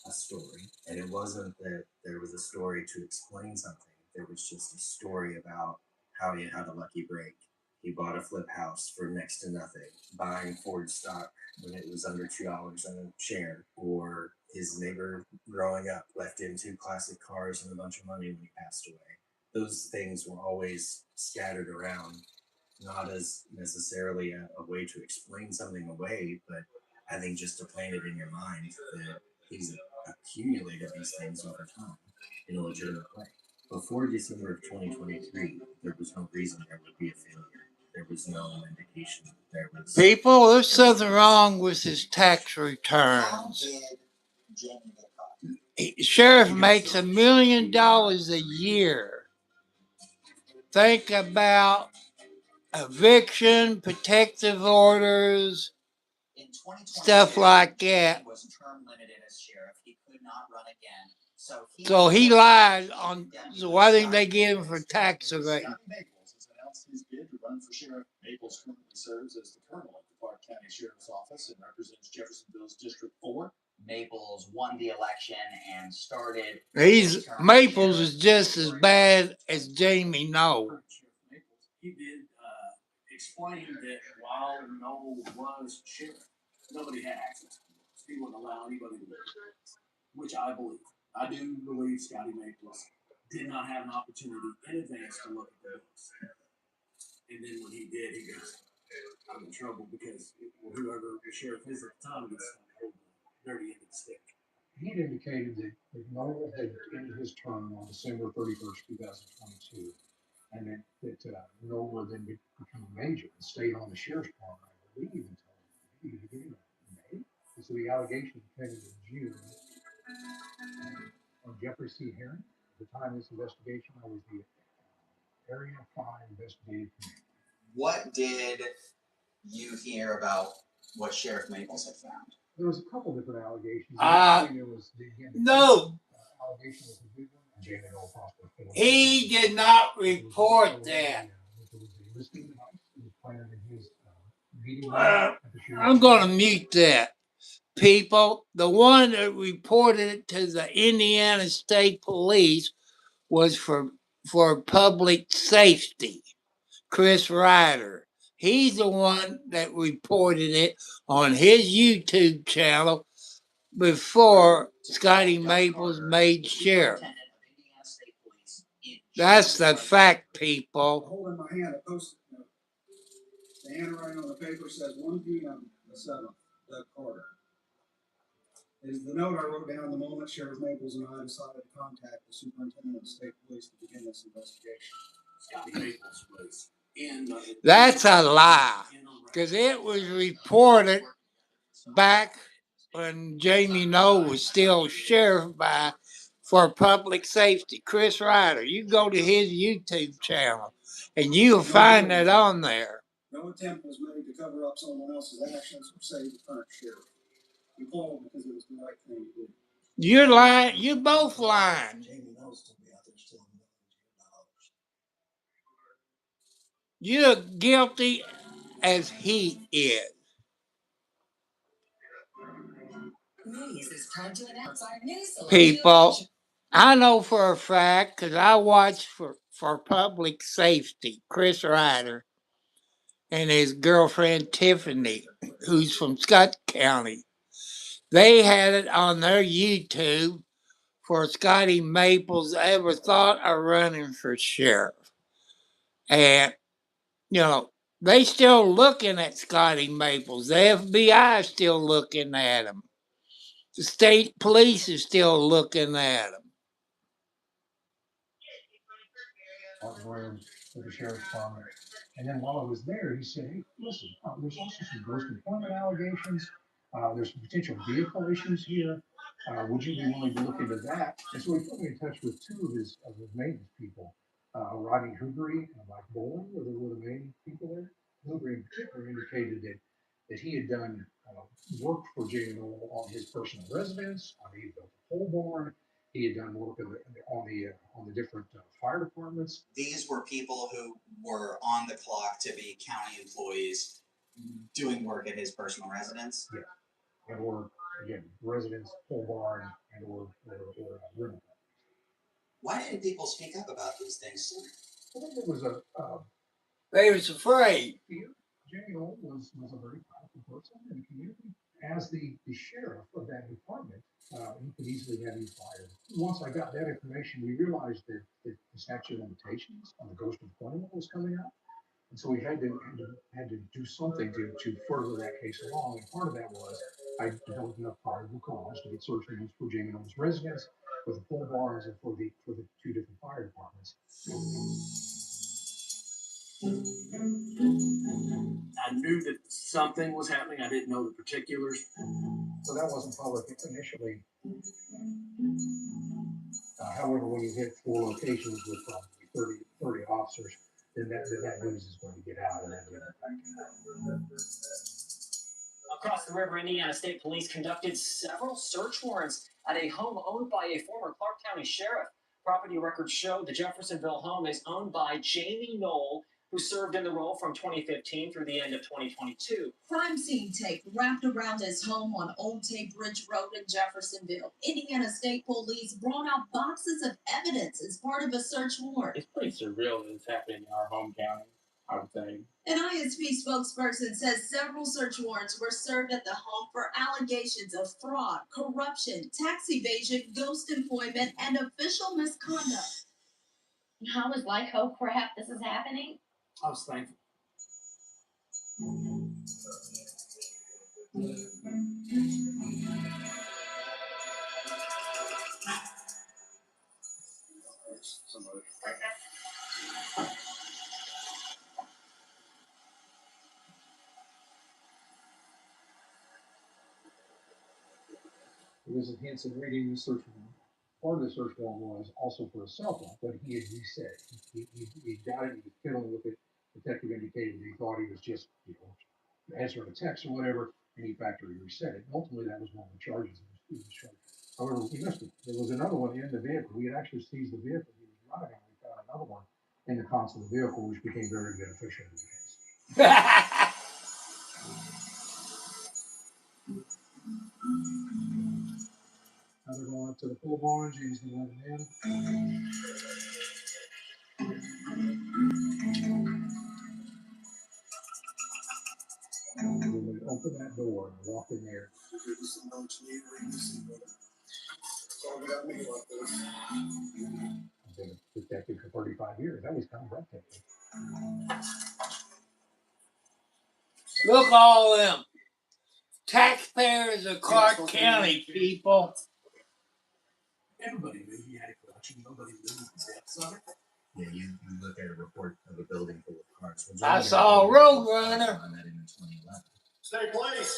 a story, and it wasn't that there was a story to explain something. There was just a story about how he had a lucky break. He bought a flip house for next to nothing, buying Ford stock when it was under $2 on a share, or his neighbor growing up left him 2 classic cars and a bunch of money when he passed away. Those things were always scattered around, not as necessarily a way to explain something away, but I think just to plant it in your mind that he's accumulated these things over time in a legitimate way. Before December of 2023, there was no reason there would be a failure. There was no indication. There was People, there's something wrong with his tax How returns. did Jamie get caught? Sheriff makes $1 million a year. Think about eviction, protective orders, In 2022, stuff like that. Jamie was term limited as sheriff. He could not run again. So he lied on. So why didn't they get him for tax evasion? Scotty Maples has announced his bid to run for sheriff. Maples currently serves as the colonel at the Clark County Sheriff's Office and represents Jeffersonville's District 4. Maples won the election and started. Maples is just as bad as Jamie Knoll. He did explain that while Noel was sheriff, nobody had access to books. He wouldn't allow anybody to look at books, which I believe. I do believe Scotty Maples did not have an opportunity in advance to look at the books. And then when he did, he goes, I'm in trouble because whoever the sheriff is at the time gets the dirty end of the stick. He had indicated that Noel had ended his term on December 31st, 2022, and that Noel would then become a major and stayed on the sheriff's department. We even told him he was getting in May. So the allegation ended in June. On Jeffrey C. Herring, at the time of this investigation, I was the Area 5 investigative commander. What did you hear about what Sheriff Maples had found? There was a couple different allegations. Allegation was a big one. He did not report that. I'm going to mute that. People, the one that reported it to the Indiana State Police was for public safety, Chris Ryder. He's the one that reported it on his YouTube channel before Scotty Maples made sheriff. That's the fact, people. Holding my hand, a post-it note. The handwriting on the paper says 1 p.m. the 7th, Doug Carter. It is the note I wrote down the moment Sheriff Maples and I decided to contact the superintendent of the state police to begin this investigation. Scotty Maples was in. That's a lie, because it was reported back when Jamie Knoll was still sheriff for public safety. Chris Ryder, you go to his YouTube channel and you'll find that on there. No attempt was made to cover up someone else's actions or save the current sheriff. We called because it was the right thing to do. You're lying. You're both lying. You're guilty as he is. People, I know for a fact, because I watch for public safety, Chris Ryder and his girlfriend Tiffany, who's from Scott County. They had it on their YouTube for Scotty Maples ever thought of running for sheriff. And, they still looking at Scotty Maples. The FBI is still looking at him. The state police is still looking at him. For the sheriff's department. And then while I was there, he said, hey, listen, there's also some gross employment allegations. There's some potential vehicle issues here. Would you be willing to look into that? And so he put me in touch with two of his maintenance people, Rodney Hoogery and Mike Bowling, were the main people there. Hoogery in particular indicated that he had done work for Jamie Knoll on his personal residence. He had built a pole barn. He had done work on the different fire departments. These were people who were on the clock to be county employees doing work at his personal residence. Yeah, and or again, residence, pole barn, and or rental. Why didn't people speak up about these things? I think it was they was afraid. Jamie Knoll was a very powerful person in the community. As the sheriff of that department, he could easily have you fired. Once I got that information, we realized that the statute of limitations on the ghost employment was coming up. And so we had to do something to further that case along. And part of that was I developed enough probable cause to get search warrants for Jamie Knoll's residence, for the pole barns, and for the two different fire departments. I knew that something was happening. I didn't know the particulars. So that wasn't public initially. However, when you hit 4 locations with 30 officers, then that news is going to get out and then get back. Across the river, Indiana State Police conducted several search warrants at a home owned by a former Clark County sheriff. Property records show the Jeffersonville home is owned by Jamie Knoll, who served in the role from 2015 through the end of 2022. Crime scene tape wrapped around his home on Old Tape Ridge Road in Jeffersonville. Indiana State Police brought out boxes of evidence as part of a search warrant. It's pretty surreal that it's happening in our home county, I would say. An ISP spokesperson says several search warrants were served at the home for allegations of fraud, corruption, tax evasion, ghost employment, and official misconduct. I was like, oh crap, this is happening. I was thankful. Elizabeth Hanson reading the search warrant. Part of the search warrant was also for a cell phone, but he had reset. He doubted he was fiddling with it. Detective indicated that he thought he was just, answering a text or whatever, and he factory reset it. Ultimately, that was one of the charges he was charged. However, he missed it. There was another one in the vehicle. We had actually seized the vehicle he was driving, and we found another one in the console of the vehicle, which became very beneficial in the case. Now they're going up to the full barn. James can let him in. When we open that door and walk in there, I've been a detective for 35 years. That was kind of breathtaking. Look, all them taxpayers of Clark County, people. Everybody knew he had a collection. Nobody knew the depths of it. Yeah, you look at a report of a building full of cars. I saw a Roadrunner. On that in 2011. State police.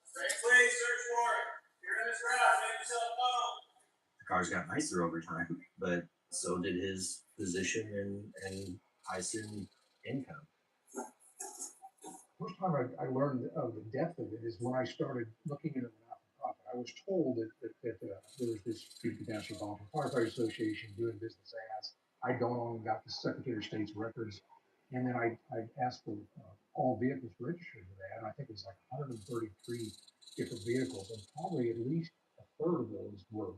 State police, search warrant. You're in this route, make yourself known. The cars got nicer over time, but so did his position and ISIN income. First time I learned of the depth of it is when I started looking into the not-for-profit. I was told that there was this Peter Township Volunteer Firefighter Association doing business as. I'd gone on and got the Secretary of State's records, and then I asked for all vehicles registered to that, and I think it was like 133 different vehicles, and probably at least a third of those were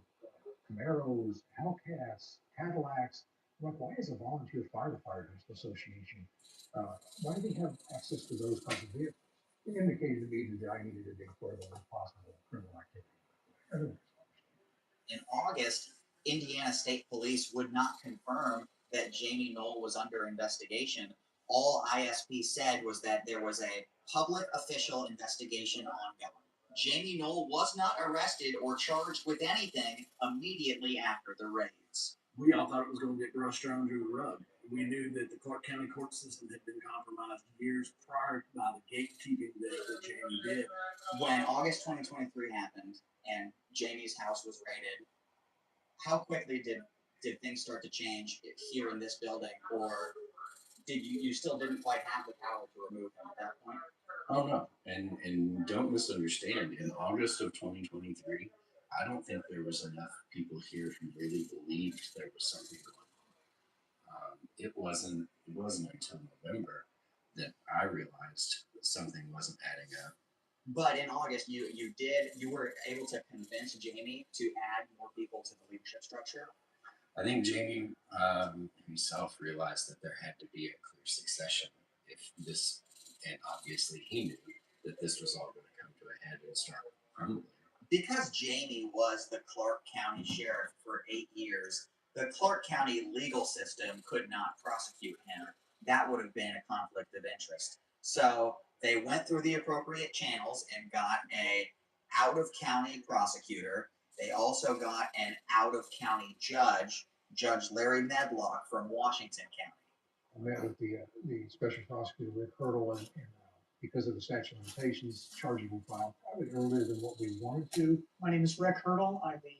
Camaros, Hellcats, Cadillacs. I'm like, why is a Volunteer Firefighters Association, why do they have access to those kinds of vehicles? It indicated to me that I needed to dig further on possible criminal activity. In August, Indiana State Police would not confirm that Jamie Knoll was under investigation. All ISP said was that there was a public official investigation ongoing. Jamie Knoll was not arrested or charged with anything immediately after the raids. We all thought it was going to get brushed under the rug. We knew that the Clark County court system had been compromised years prior by the gatekeeping that Jamie did. When August 2023 happened and Jamie's house was raided, how quickly did things start to change here in this building, or did you still didn't quite have the power to remove him at that point? Oh no, and don't misunderstand. In August of 2023, I don't think there was enough people here who really believed there was something going on. It wasn't until November that I realized that something wasn't adding up. But in August, you were able to convince Jamie to add more people to the leadership structure. I think Jamie himself realized that there had to be a clear succession if this, and obviously he knew that this was all going to come to a head and start crumbling. Because Jamie was the Clark County Sheriff for 8 years, the Clark County legal system could not prosecute him. That would have been a conflict of interest. So they went through the appropriate channels and got a out-of-county prosecutor. They also got an out-of-county judge, Judge Larry Medlock from Washington County. I met with the special prosecutor, Rick Hurdle, and because of the statute of limitations, charges were filed probably earlier than what we wanted to. My name is Rick Hurdle. I'm the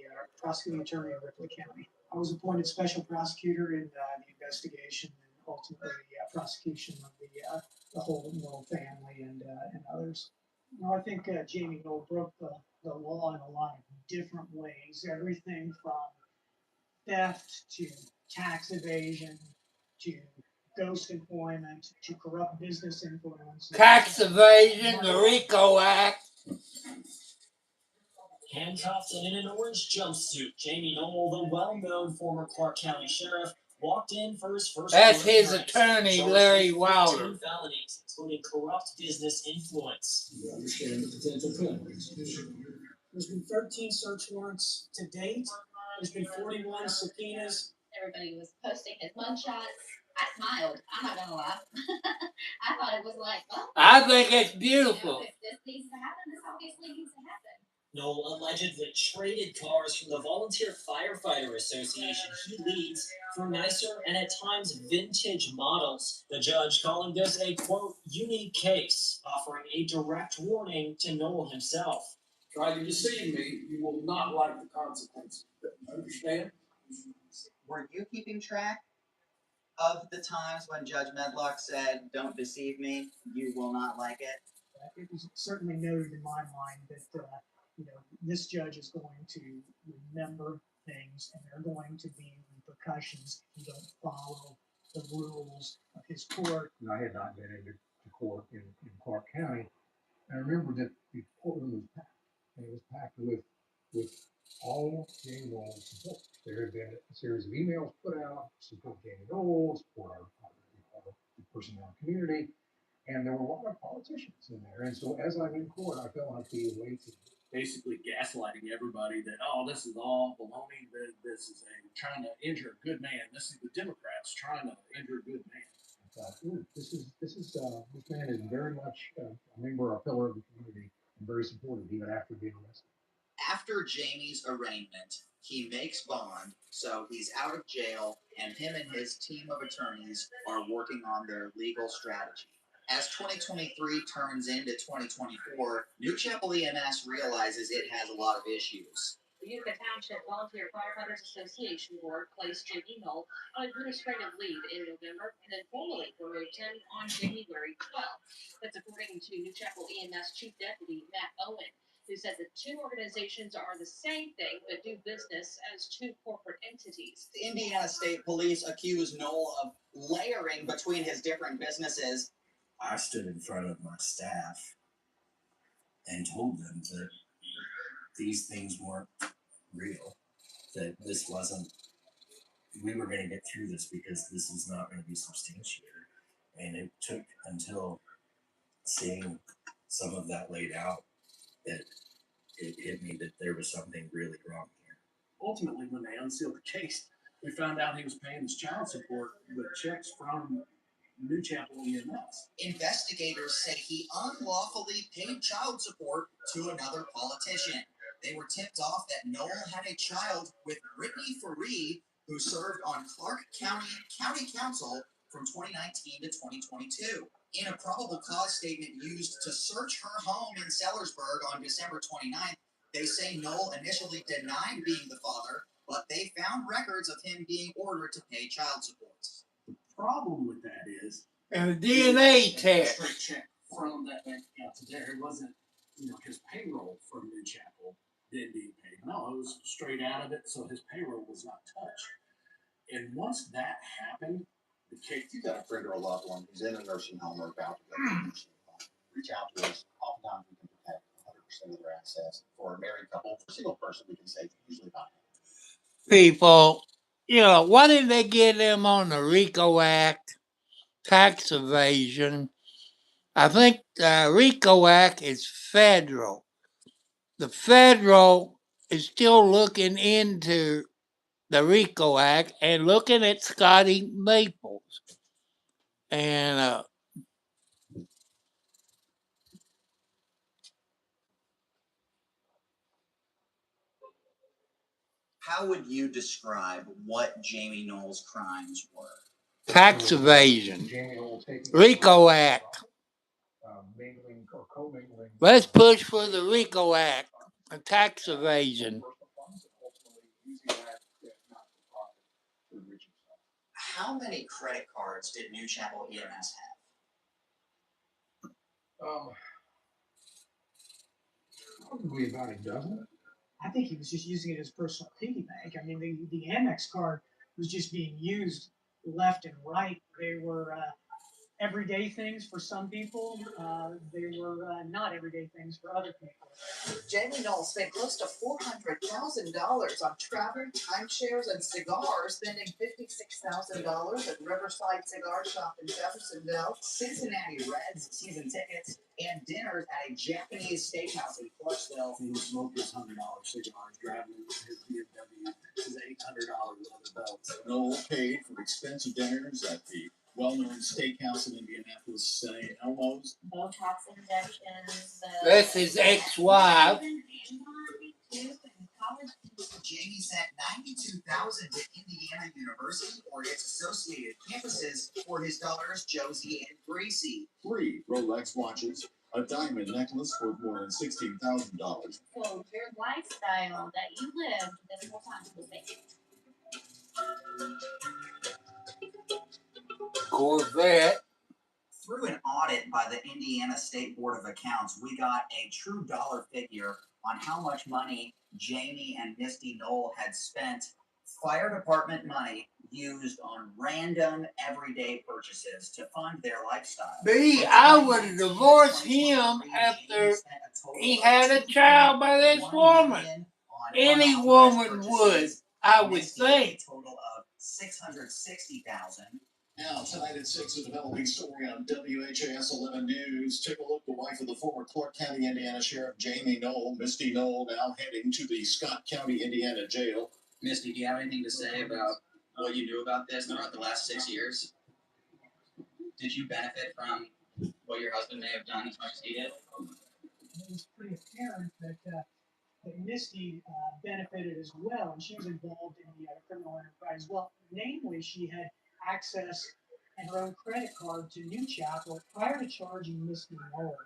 prosecuting attorney in Ripley County. I was appointed special prosecutor in the investigation and ultimately prosecution of the whole Knoll family and others. No, I think Jamie Knoll broke the law in a lot of different ways. Everything from theft to tax evasion to ghost employment to corrupt business influence. Tax evasion, the RICO Act. Handcuffed and in an orange jumpsuit, Jamie Knoll, the well-known former Clark County sheriff, walked in for his first. That's his appearance, attorney, charged Larry with Wilder. 15 felonies, including corrupt business influence. You understand the potential penalties. There's been 13 search warrants to date. There's been 41 subpoenas. Everybody was posting his mugshots. I smiled. I'm not gonna lie. I thought it was like, oh. I think it's beautiful. If this needs to happen, this obviously needs to happen. Knoll allegedly traded cars from the Volunteer Firefighter Association he leads for nicer and at times vintage models. The judge calling this a, quote, unique case, offering a direct warning to Knoll himself. Try to deceive me, you will not like the consequences. Understand? Were you keeping track of the times when Judge Medlock said, "Don't deceive me, you will not like it"? It was certainly noted in my mind that this judge is going to remember things, and there are going to be repercussions if you don't follow the rules of his court. And I had not been into court in Clark County. And I remember that the courtroom was packed, and it was packed with all Jamie Knoll's support. There had been a series of emails put out, support Jamie Knoll, support our person in our community, and there were a lot of politicians in there. And so as I'm in court, I felt like the weight of Basically gaslighting everybody that, oh, this is all baloney, this is trying to injure a good man. This is the Democrats trying to injure a good man. this man is very much a member, a pillar of the community, and very supportive even after being arrested. After Jamie's arraignment, he makes bond, so he's out of jail, and him and his team of attorneys are working on their legal strategy. As 2023 turns into 2024, New Chapel EMS realizes it has a lot of issues. The Utica Township Volunteer Firefighters Association Board placed Jamie Knoll on administrative leave in November and then formally removed him on January 12th. That's according to New Chapel EMS Chief Deputy Matt Owen, who said the two organizations are the same thing but do business as two corporate entities. The Indiana State Police accuse Knoll of layering between his different businesses. I stood in front of my staff and told them that these things weren't real, that this wasn't, we were going to get through this because this is not going to be substantiated. And it took until seeing some of that laid out that it hit me that there was something really wrong here. Ultimately, when they unsealed the case, we found out he was paying his child support with checks from New Chapel EMS. Investigators say he unlawfully paid child support to another politician. They were tipped off that Knoll had a child with Brittany Faree, who served on Clark County Council from 2019 to 2022. In a probable cause statement used to search her home in Sellersburg on December 29th, they say Knoll initially denied being the father, but they found records of him being ordered to pay child support. The problem with that is, and a DNA test. Straight check from that bank account to there. It wasn't, his payroll from New Chapel then being paid. No, it was straight out of it, so his payroll was not touched. And once that happened, the case. If you've got a friend or a loved one who's in a nursing home or about to go to a nursing home, reach out to us. Oftentimes we can protect 100% of their access. For a married couple, for a single person, we can save usually about half. People, why didn't they get them on the RICO Act, tax evasion? I think the RICO Act is federal. The federal is still looking into the RICO Act and looking at Scotty Maples. And how would you describe what Jamie Knoll's crimes were? Tax evasion, RICO Act. Mingling or co-mingling. Let's push for the RICO Act, tax evasion. How many credit cards did New Chapel EMS have? Probably about a dozen. I think he was just using it as personal piggy bank. I mean, the Amex card was just being used left and right. They were everyday things for some people. They were not everyday things for other people. Jamie Knoll spent close to $400,000 on travel, timeshares, and cigars, spending $56,000 at Riverside Cigar Shop in Jeffersonville, Cincinnati Reds season tickets, and dinners at a Japanese steakhouse in Clarksville. He smoked his $100 cigars, driving his BMW, his $800 leather belts. Knoll paid for expensive dinners at the well-known steakhouse in Indianapolis, St. Elmo's. Botox injections. That's his ex-wife. Jamie sent $92,000 to Indiana University or its associated campuses for his daughters Josie and Gracie. 3 Rolex watches, a diamond necklace worth more than $16,000. So your lifestyle that you lived this whole time was fake. Corvette. Through an audit by the Indiana State Board of Accounts, we got a true dollar figure on how much money Jamie and Misty Knoll had spent, fire department money used on random everyday purchases to fund their lifestyle. B, I would have divorced him after he had a child by this woman. Any woman would, I would think. A total of $660,000. Now, tonight at 6, a developing story on WHAS 11 News. Take a look. The wife of the former Clark County, Indiana Sheriff Jamie Knoll, Misty Knoll, now heading to the Scott County, Indiana jail. Misty, do you have anything to say about what you knew about this throughout the last 6 years? Did you benefit from what your husband may have done as much as he did? It was pretty apparent that Misty benefited as well, and she was involved in the criminal enterprise as well. Namely, she had access and her own credit card to New Chapel prior to charging Misty Knoll.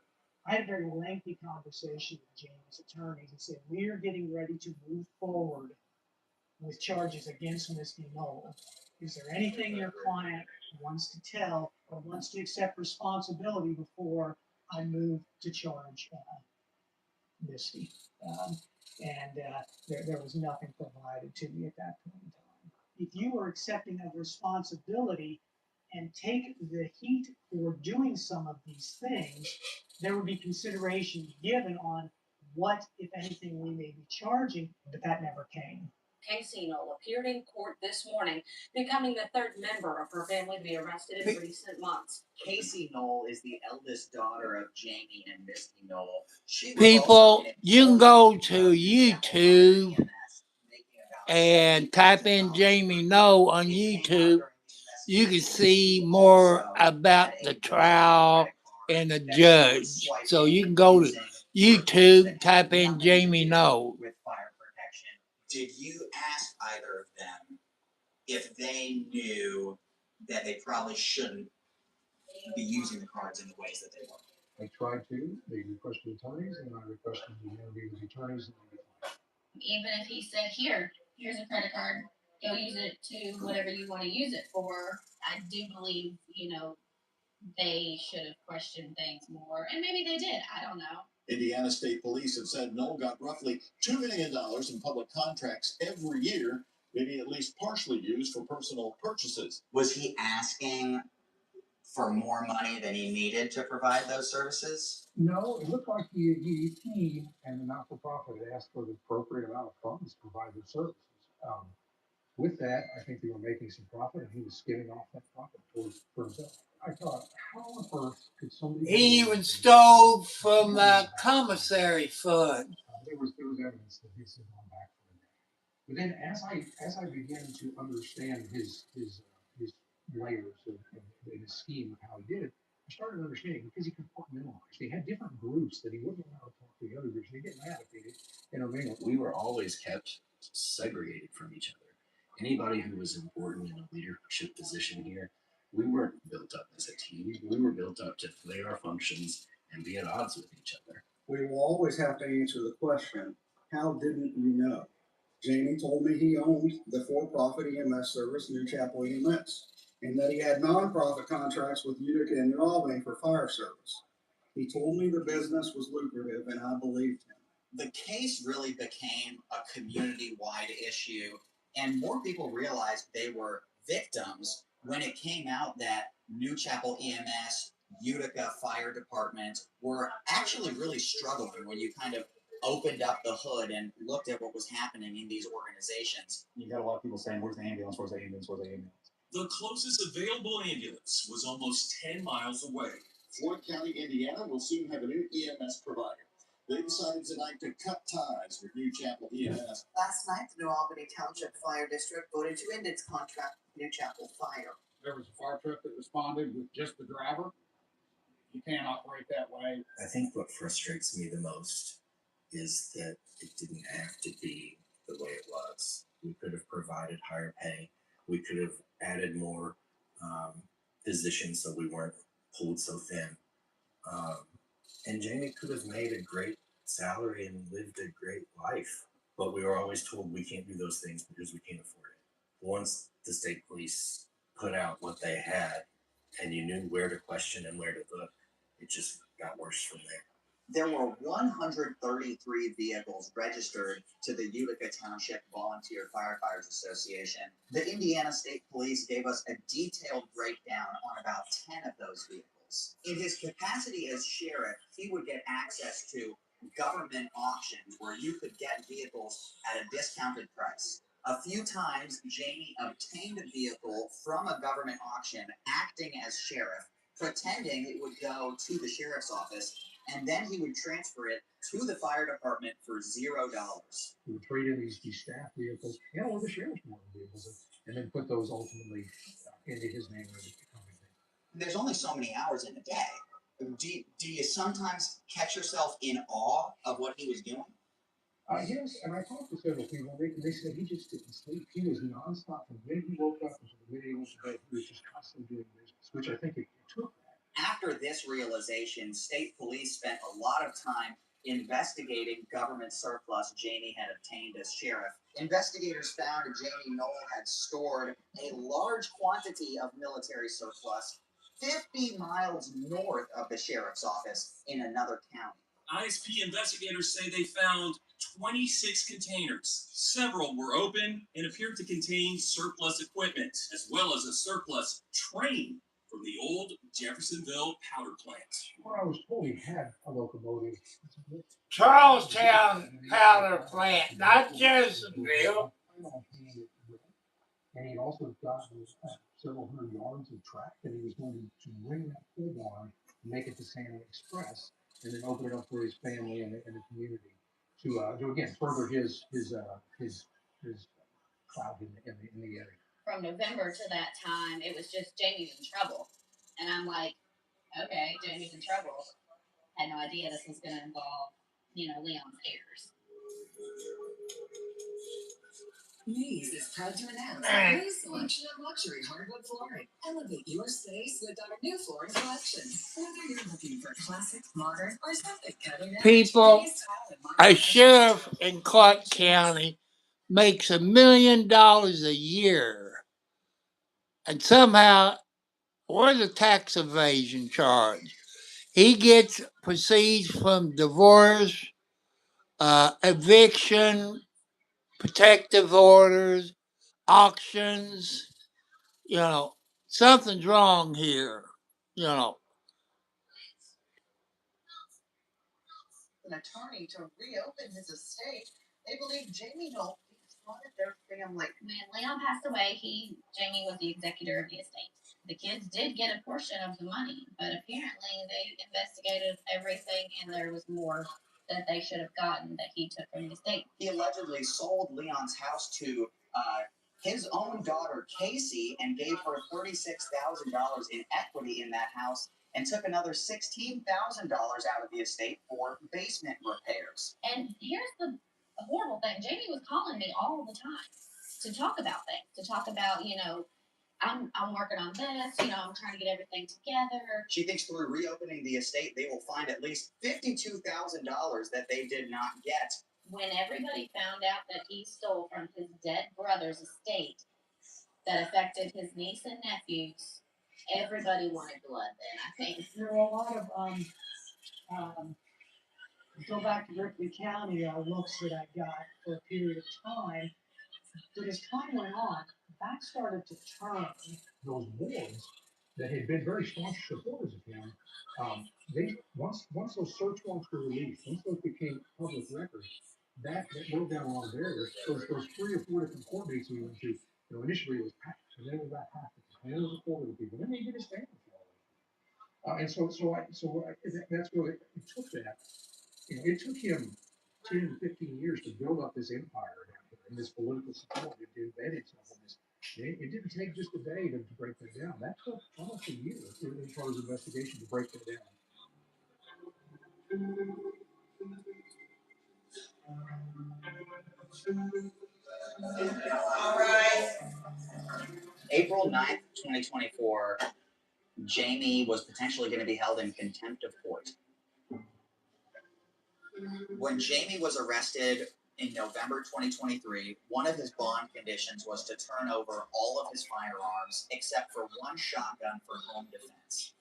I had a very lengthy conversation with Jamie's attorneys and said, we are getting ready to move forward with charges against Misty Knoll. Is there anything your client wants to tell or wants to accept responsibility before I move to charge Misty? There was nothing provided to me at that point in time. If you were accepting of responsibility and take the heat for doing some of these things, there would be consideration given on what, if anything, we may be charging, but that never came. Casey Knoll appeared in court this morning, becoming the third member of her family to be arrested in recent months. Casey Knoll is the eldest daughter of Jamie and Misty Knoll. People, you can go to YouTube and type in Jamie Knoll on YouTube. You can see more about the trial and the judge. So you can go to YouTube, type in Jamie Knoll. With fire protection. Did you ask either of them if they knew that they probably shouldn't be using the cards in the ways that they were? I tried to. They requested attorneys, and I requested to interview with attorneys. Even if he said, here's a credit card, go use it to whatever you want to use it for, I do believe, they should have questioned things more. And maybe they did. I don't know. Indiana State Police have said Knoll got roughly $2 million in public contracts every year, maybe at least partially used for personal purchases. Was he asking for more money than he needed to provide those services? No, it looked like he and the not-for-profit had asked for the appropriate amount of funds to provide their services. With that, I think they were making some profit, and he was skimming off that profit for himself. I thought, how on earth could somebody... He even stole from the commissary fund. There was evidence that this had gone back for a day. But then, as I began to understand his layers and his scheme of how he did it, I started understanding because he compartmentalized. He had different groups that he wouldn't allow to talk to the other groups. He'd get mad if they didn't intermingle. We were always kept segregated from each other. Anybody who was important in a leadership position here, we weren't built up as a team. We were built up to play our functions and be at odds with each other. We will always have to answer the question, how didn't you know? Jamie told me he owned the for-profit EMS service, New Chapel EMS. and that he had nonprofit contracts with Utica and New Albany for fire service. He told me the business was lucrative, and I believed him. The case really became a community-wide issue, and more people realized they were victims when it came out that New Chapel EMS, Utica Fire Department were actually really struggling when you kind of opened up the hood and looked at what was happening in these organizations. You got a lot of people saying, where's the ambulance, where's the ambulance, where's the ambulance? The closest available ambulance was almost 10 miles away. Floyd County, Indiana will soon have a new EMS provider. They decided tonight to cut ties with New Chapel EMS. Last night, the New Albany Township Fire District voted to end its contract with New Chapel Fire. There was a fire truck that responded with just the driver. You can't operate that way. I think what frustrates me the most is that it didn't have to be the way it was. We could have provided higher pay. We could have added more positions so we weren't pulled so thin. And Jamie could have made a great salary and lived a great life. But we were always told we can't do those things because we can't afford it. Once the state police put out what they had and you knew where to question and where to look, it just got worse from there. There were 133 vehicles registered to the Utica Township Volunteer Firefighters Association. The Indiana State Police gave us a detailed breakdown on about 10 of those vehicles. In his capacity as sheriff, he would get access to government auctions where you could get vehicles at a discounted price. A few times, Jamie obtained a vehicle from a government auction acting as sheriff, pretending it would go to the sheriff's office, and then he would transfer it to the fire department for $0. He would trade in these staff vehicles, or the sheriff's department vehicles, and then put those ultimately into his name as a company. There's only so many hours in a day. Do you sometimes catch yourself in awe of what he was doing? Yes, and I talked to several people, and they said he just didn't sleep. He was nonstop from the minute he woke up until the minute he went to bed. He was just constantly doing business, which I think it took that. After this realization, state police spent a lot of time investigating government surplus Jamie had obtained as sheriff. Investigators found Jamie Knoll had stored a large quantity of military surplus 50 miles north of the sheriff's office in another county. ISP investigators say they found 26 containers. Several were open and appeared to contain surplus equipment, as well as a surplus train from the old Jeffersonville powder plant. Well, I was told he had a locomotive. Charlestown powder plant, not Jeffersonville. And he also got several hundred yards of track that he was going to bring that pole barn and make it to Santa Express, and then open it up for his family and the community to again further his clout in the area. From November to that time, it was just Jamie's in trouble, and I'm like, okay, Jamie's in trouble. Had no idea this was going to involve, Leon's heirs. Maze is proud to announce a new selection of luxury hardwood flooring. Elevate your space with our new flooring collection. Whether you're looking for classic, modern, or something cutting edge, People, a sheriff in Clark County makes $1 million a year. And somehow, where's the tax evasion charge? He gets proceeds from divorce, eviction, protective orders, auctions. Something's wrong here. An attorney to reopen his estate. They believe Jamie Knoll defrauded their family. When Leon passed away, Jamie was the executor of the estate. The kids did get a portion of the money, but apparently they investigated everything and there was more that they should have gotten that he took from the estate. He allegedly sold Leon's house to his own daughter, Casey, and gave her $36,000 in equity in that house and took another $16,000 out of the estate for basement repairs. And here's the horrible thing. Jamie was calling me all the time to talk about things, to talk about, I'm working on this, I'm trying to get everything together. She thinks through reopening the estate, they will find at least $52,000 that they did not get. When everybody found out that he stole from his dead brother's estate, that affected his niece and nephews. Everybody wanted blood then, I think. There were a lot of, go back to Ripley County, looks that I got for a period of time. But as time went on, that started to turn. Those boards that had been very staunch supporters of him, they once those search warrants were released, once those became public records, that broke down a lot of barriers. Those 3 or 4 different court meetings we went to, initially it was packed, and then it was about half of them, and then it was a quarter of the people. Then they did a stand for all of it. And that's where it took that. It took him 10, 15 years to build up this empire down here and this political support to embed itself in this. It didn't take just a day to break that down. That took almost a year in Charter's investigation to break that down. All right. April 9th, 2024, Jamie was potentially going to be held in contempt of court. When Jamie was arrested in November 2023, one of his bond conditions was to turn over all of his firearms except for one shotgun for home defense.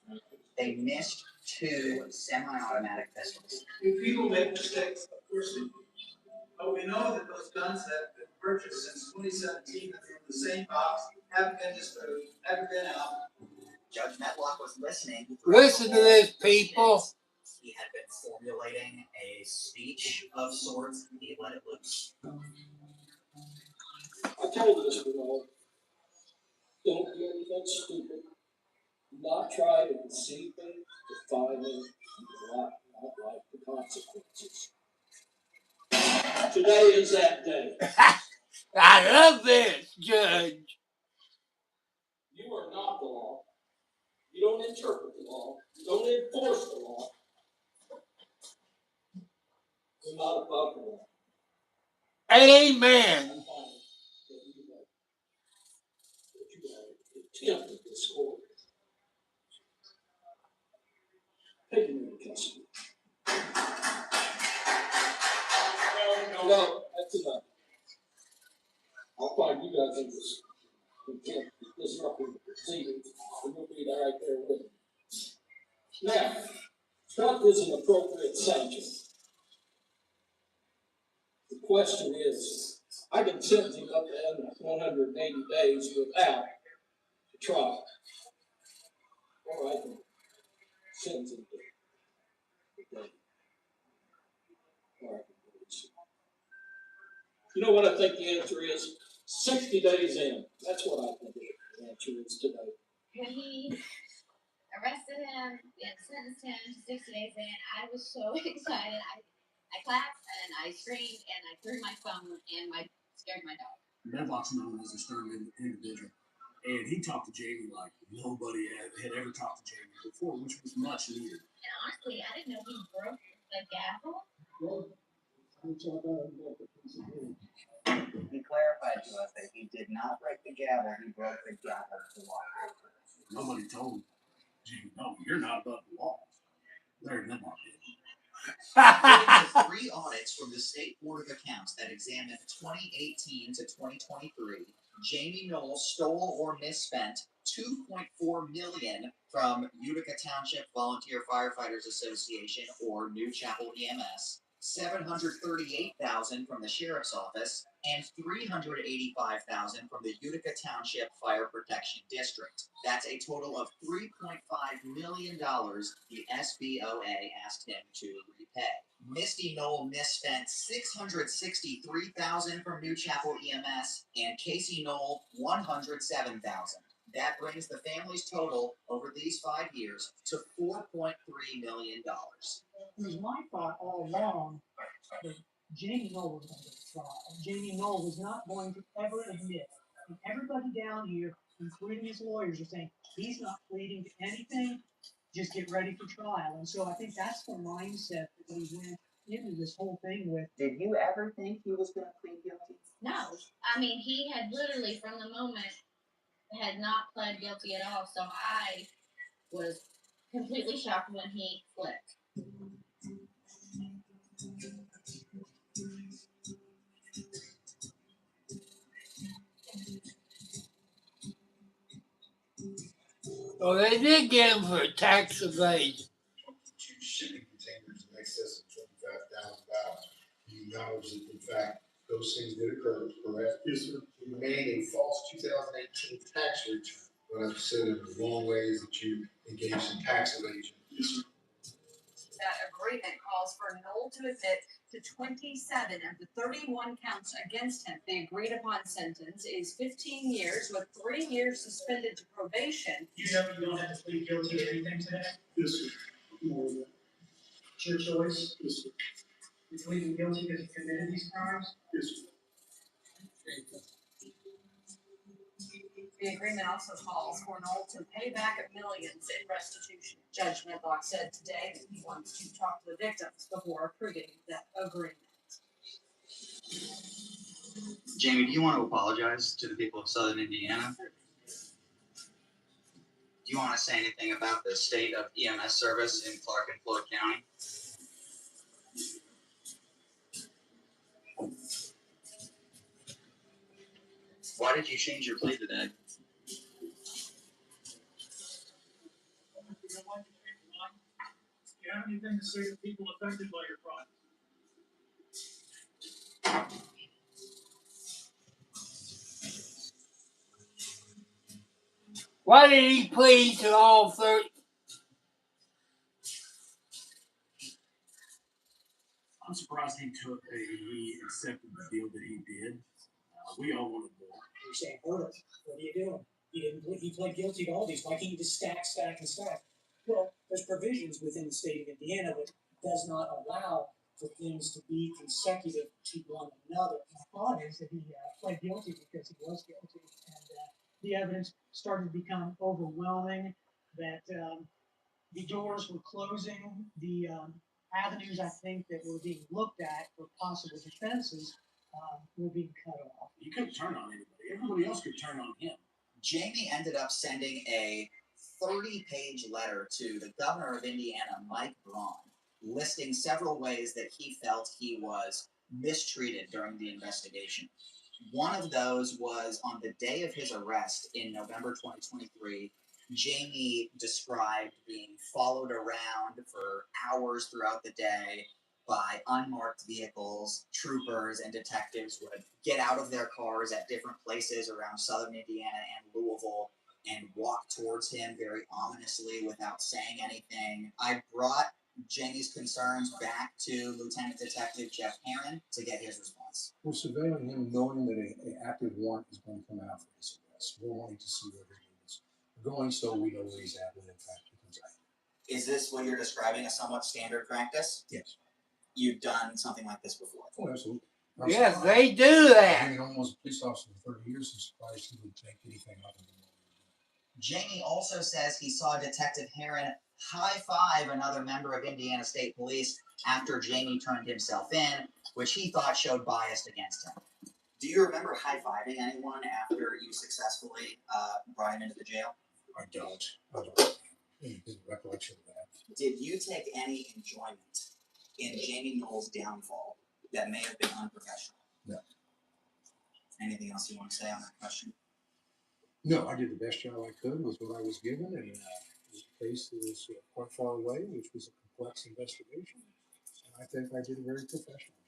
They missed 2 semi-automatic pistols. People make mistakes, of course they do. But we know that those guns that have been purchased since 2017 that are from the same box haven't been disposed, haven't been out. Judge Medlock was listening. Listen to this, people. He had been formulating a speech of sorts, and he let it loose. I told this girl, don't do anything stupid. Do not try to deceive me, defy me, not like the consequences. Today is that day. I love this, Judge. You are not the law. You don't interpret the law. You don't enforce the law. You're not above the law. Amen. You have attempted this court. Taking you into custody. No, that's enough. I'll find you guys in this contempt, disrupting the proceedings, and you'll be right there with me. Now, what is an appropriate sanction? The question is, I can sentence him up to 180 days without a trial. Or I can sentence him to a day. Or I can release him. You know what I think the answer is? 60 days in. That's what I think the answer is today. When he arrested him and sentenced him to 60 days in, I was so excited. I clapped and I screamed and I threw my phone and I scared my dog. Medlock's known as a stern individual, and he talked to Jamie like nobody had ever talked to Jamie before, which was much needed. And honestly, I didn't know he broke the gavel. He clarified to us that he did not break the gavel, he broke the gavel to law. Nobody told Jamie, no, you're not above the law. Larry Medlock did. According to 3 audits from the State Board of Accounts that examined 2018 to 2023, Jamie Knoll stole or misspent $2.4 million from Utica Township Volunteer Firefighters Association, or New Chapel EMS, $738,000 from the Sheriff's Office, and $385,000 from the Utica Township Fire Protection District. That's a total of $3.5 million the SBOA asked him to repay. Misty Knoll misspent $663,000 from New Chapel EMS, and Casey Knoll $107,000. That brings the family's total over these 5 years to $4.3 million. It was my thought all along that Jamie Knoll was going to go to trial. Jamie Knoll was not going to ever admit, and everybody down here, including his lawyers, are saying he's not pleading to anything, just get ready for trial. And so I think that's the mindset that he went into this whole thing with. Did you ever think he was going to plead guilty? No. I mean, he had literally, from the moment, had not pled guilty at all. So I was completely shocked when he flipped. Well, they did get him for tax evasion. Two shipping containers in excess of $25,000. He acknowledged that, in fact, those things did occur, correct? Yes, sir. He made a false 2018 tax return, but I've said in the long ways that you engaged in tax evasion. Yes, sir. That agreement calls for Knoll to admit to 27 of the 31 counts against him. The agreed upon sentence is 15 years with 3 years suspended to probation. You know you don't have to plead guilty to anything today? Yes, sir. It's your choice. Yes, sir. You're pleading guilty because you committed these crimes? Yes, sir. The agreement also calls for Knoll to pay back millions in restitution. Judge Medlock said today that he wants to talk to the victims before approving that agreement. Jamie, do you want to apologize to the people of Southern Indiana? Do you want to say anything about the state of EMS service in Clark and Floyd County? Why did you change your plea today? Do you have anything to say to people affected by your crime? Why did he plead to all 30? I'm surprised he accepted the deal that he did. We all wanted more. You're saying, Bert, what are you doing? He pled guilty to all these. Why can't you just stack? Well, there's provisions within the state of Indiana that does not allow for things to be consecutive to one another. My thought is that he pled guilty because he was guilty, and the evidence started to become overwhelming, that the doors were closing, the avenues, I think, that were being looked at for possible defenses were being cut off. You couldn't turn on anybody. Everybody else could turn on him. Jamie ended up sending a 30-page letter to the governor of Indiana, Mike Braun, listing several ways that he felt he was mistreated during the investigation. One of those was on the day of his arrest in November 2023, Jamie described being followed around for hours throughout the day by unmarked vehicles. Troopers and detectives would get out of their cars at different places around southern Indiana and Louisville and walk towards him very ominously without saying anything. I brought Jamie's concerns back to Lieutenant Detective Jeff Herron to get his response. We're surveilling him knowing that an active warrant is going to come out for his arrest. We're wanting to see where he is going so we know where he's at when in fact he comes out. Is this what you're describing as somewhat standard practice? Yes. You've done something like this before? Oh, absolutely. Yes, they do that. I've been almost a police officer for 30 years. I'm surprised he would take anything up. Jamie also says he saw Detective Herron high-five another member of Indiana State Police after Jamie turned himself in, which he thought showed bias against him. Do you remember high-fiving anyone after you successfully brought him into the jail? I don't. I don't. Any good recollection of that. Did you take any enjoyment in Jamie Knoll's downfall that may have been unprofessional? No. Anything else you want to say on that question? No, I did the best job I could with what I was given, and it was a case that was quite far away, which was a complex investigation, and I think I did a very professional job.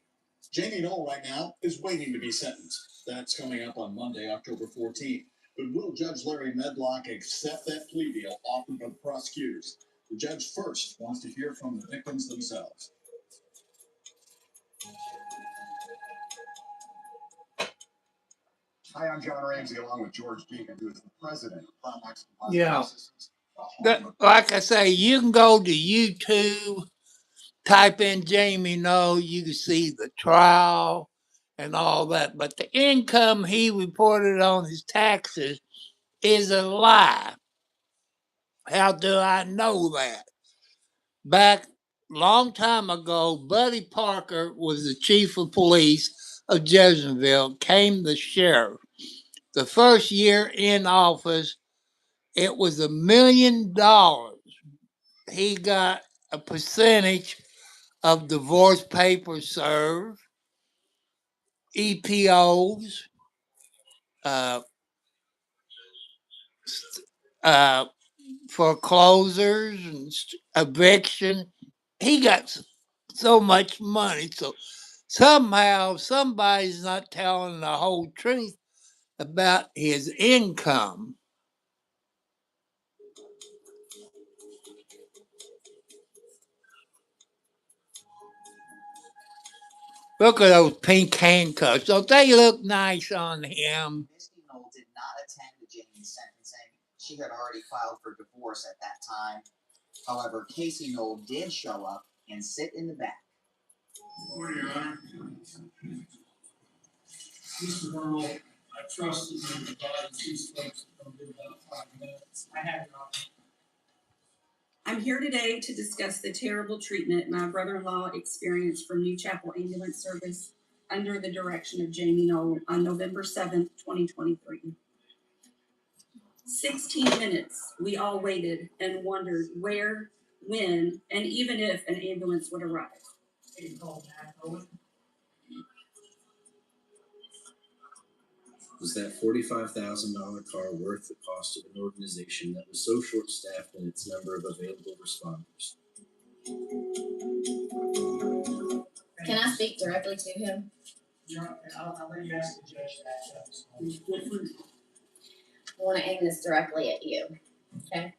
Jamie Knoll right now is waiting to be sentenced. That's coming up on Monday, October 14th. But will Judge Larry Medlock accept that plea deal offered by the prosecutors? The judge first wants to hear from the victims themselves. Hi, I'm John Ramsey, along with George Jacob, who is the president of Promax Yeah. Systems. Like I say, you can go to YouTube, type in Jamie Knoll, you can see the trial and all that. But the income he reported on his taxes is a lie. How do I know that? Back long time ago, Buddy Parker was the chief of police of Jeffersonville, came the sheriff. The first year in office, it was $1 million. He got a percentage of divorce papers served, EPOs, foreclosures and eviction. He got so much money. So somehow somebody's not telling the whole truth about his income. Look at those pink handcuffs. Don't they look nice on him? Misty Knoll did not attend Jamie's sentencing. She had already filed for divorce at that time. However, Casey Knoll did show up and sit in the back. Morning, Your Honor. Mr. Burl, I trusted you to provide these folks from about 5 minutes. I have your honor. I'm here today to discuss the terrible treatment my brother-in-law experienced from New Chapel Ambulance Service under the direction of Jamie Knoll on November 7th, 2023. 16 minutes we all waited and wondered where, when, and even if an ambulance would arrive. Was that $45,000 car worth the cost of an organization that was so short-staffed in its number of available responders? Can I speak directly to him? I'll let you ask the judge that. I want to aim this directly at you. Okay?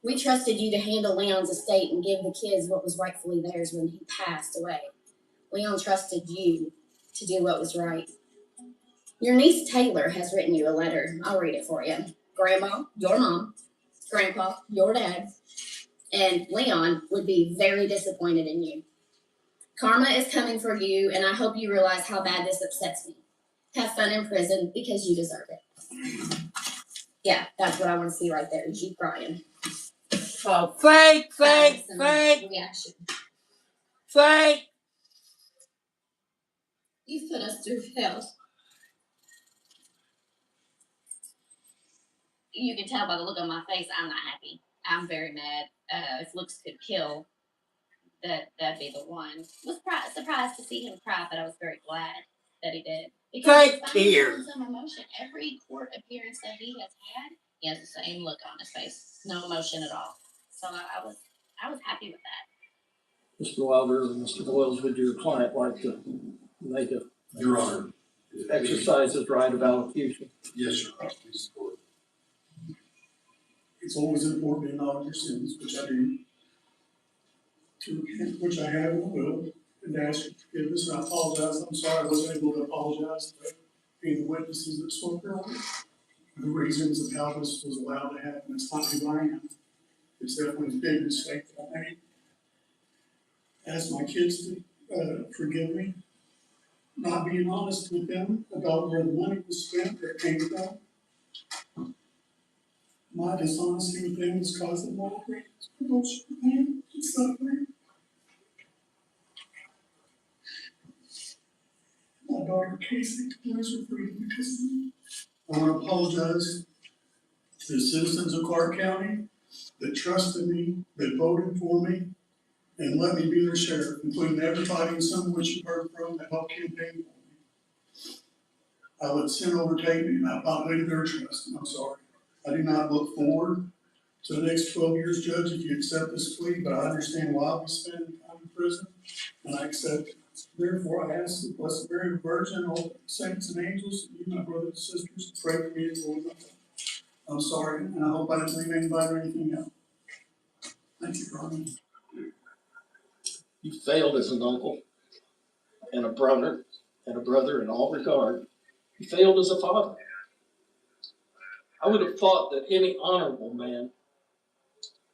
We trusted you to handle Leon's estate and give the kids what was rightfully theirs when he passed away. Leon trusted you to do what was right. Your niece Taylor has written you a letter. I'll read it for you. Grandma, your mom. Grandpa, your dad. And Leon would be very disappointed in you. Karma is coming for you, and I hope you realize how bad this upsets me. Have fun in prison because you deserve it. Yeah, that's what I want to see right there, is you crying. Oh, fake. Reaction. Fake. You've put us through hell. You can tell by the look on my face, I'm not happy. I'm very mad. If looks could kill, that'd be the one. Was surprised to see him cry, but I was very glad that he did. Because Fake tears. Some emotion. Every court appearance that he has had, he has the same look on his face. No emotion at all. So I was happy with that. Mr. Wilder and Mr. Boyles, would your client like to make a Your Honor. exercise his right of allocution? Yes, Your Honor. Please support. It's always important to acknowledge your sins, which I do. To repent, which I have and will, and to ask for forgiveness. And I apologize. I'm sorry I wasn't able to apologize to any of the witnesses that spoke earlier. The reasons of how this was allowed to happen. It's not who I am. It's definitely a big mistake that I made. Ask my kids to forgive me. Not being honest with them about where the money was spent or came from. My dishonesty with them has caused them all great pain and suffering. My daughter Casey lose her freedom because of me. I want to apologize to the citizens of Clark County that trusted me, that voted for me, and let me be their sheriff, including everybody and some of which you heard from that helped campaign for me. I let sin overtake me and I violated their trust, and I'm sorry. I do not look forward to the next 12 years, Judge, if you accept this plea, but I understand why we spend time in prison, and I accept it. Therefore, I ask the Blessed Mary Virgin, all the saints and angels, and you, my brothers and sisters, to pray for me and Lord. I'm sorry, and I hope I didn't leave anybody or anything out. Thank you, Brian. You failed as an uncle and a brother in all regard. You failed as a father. I would have thought that any honorable man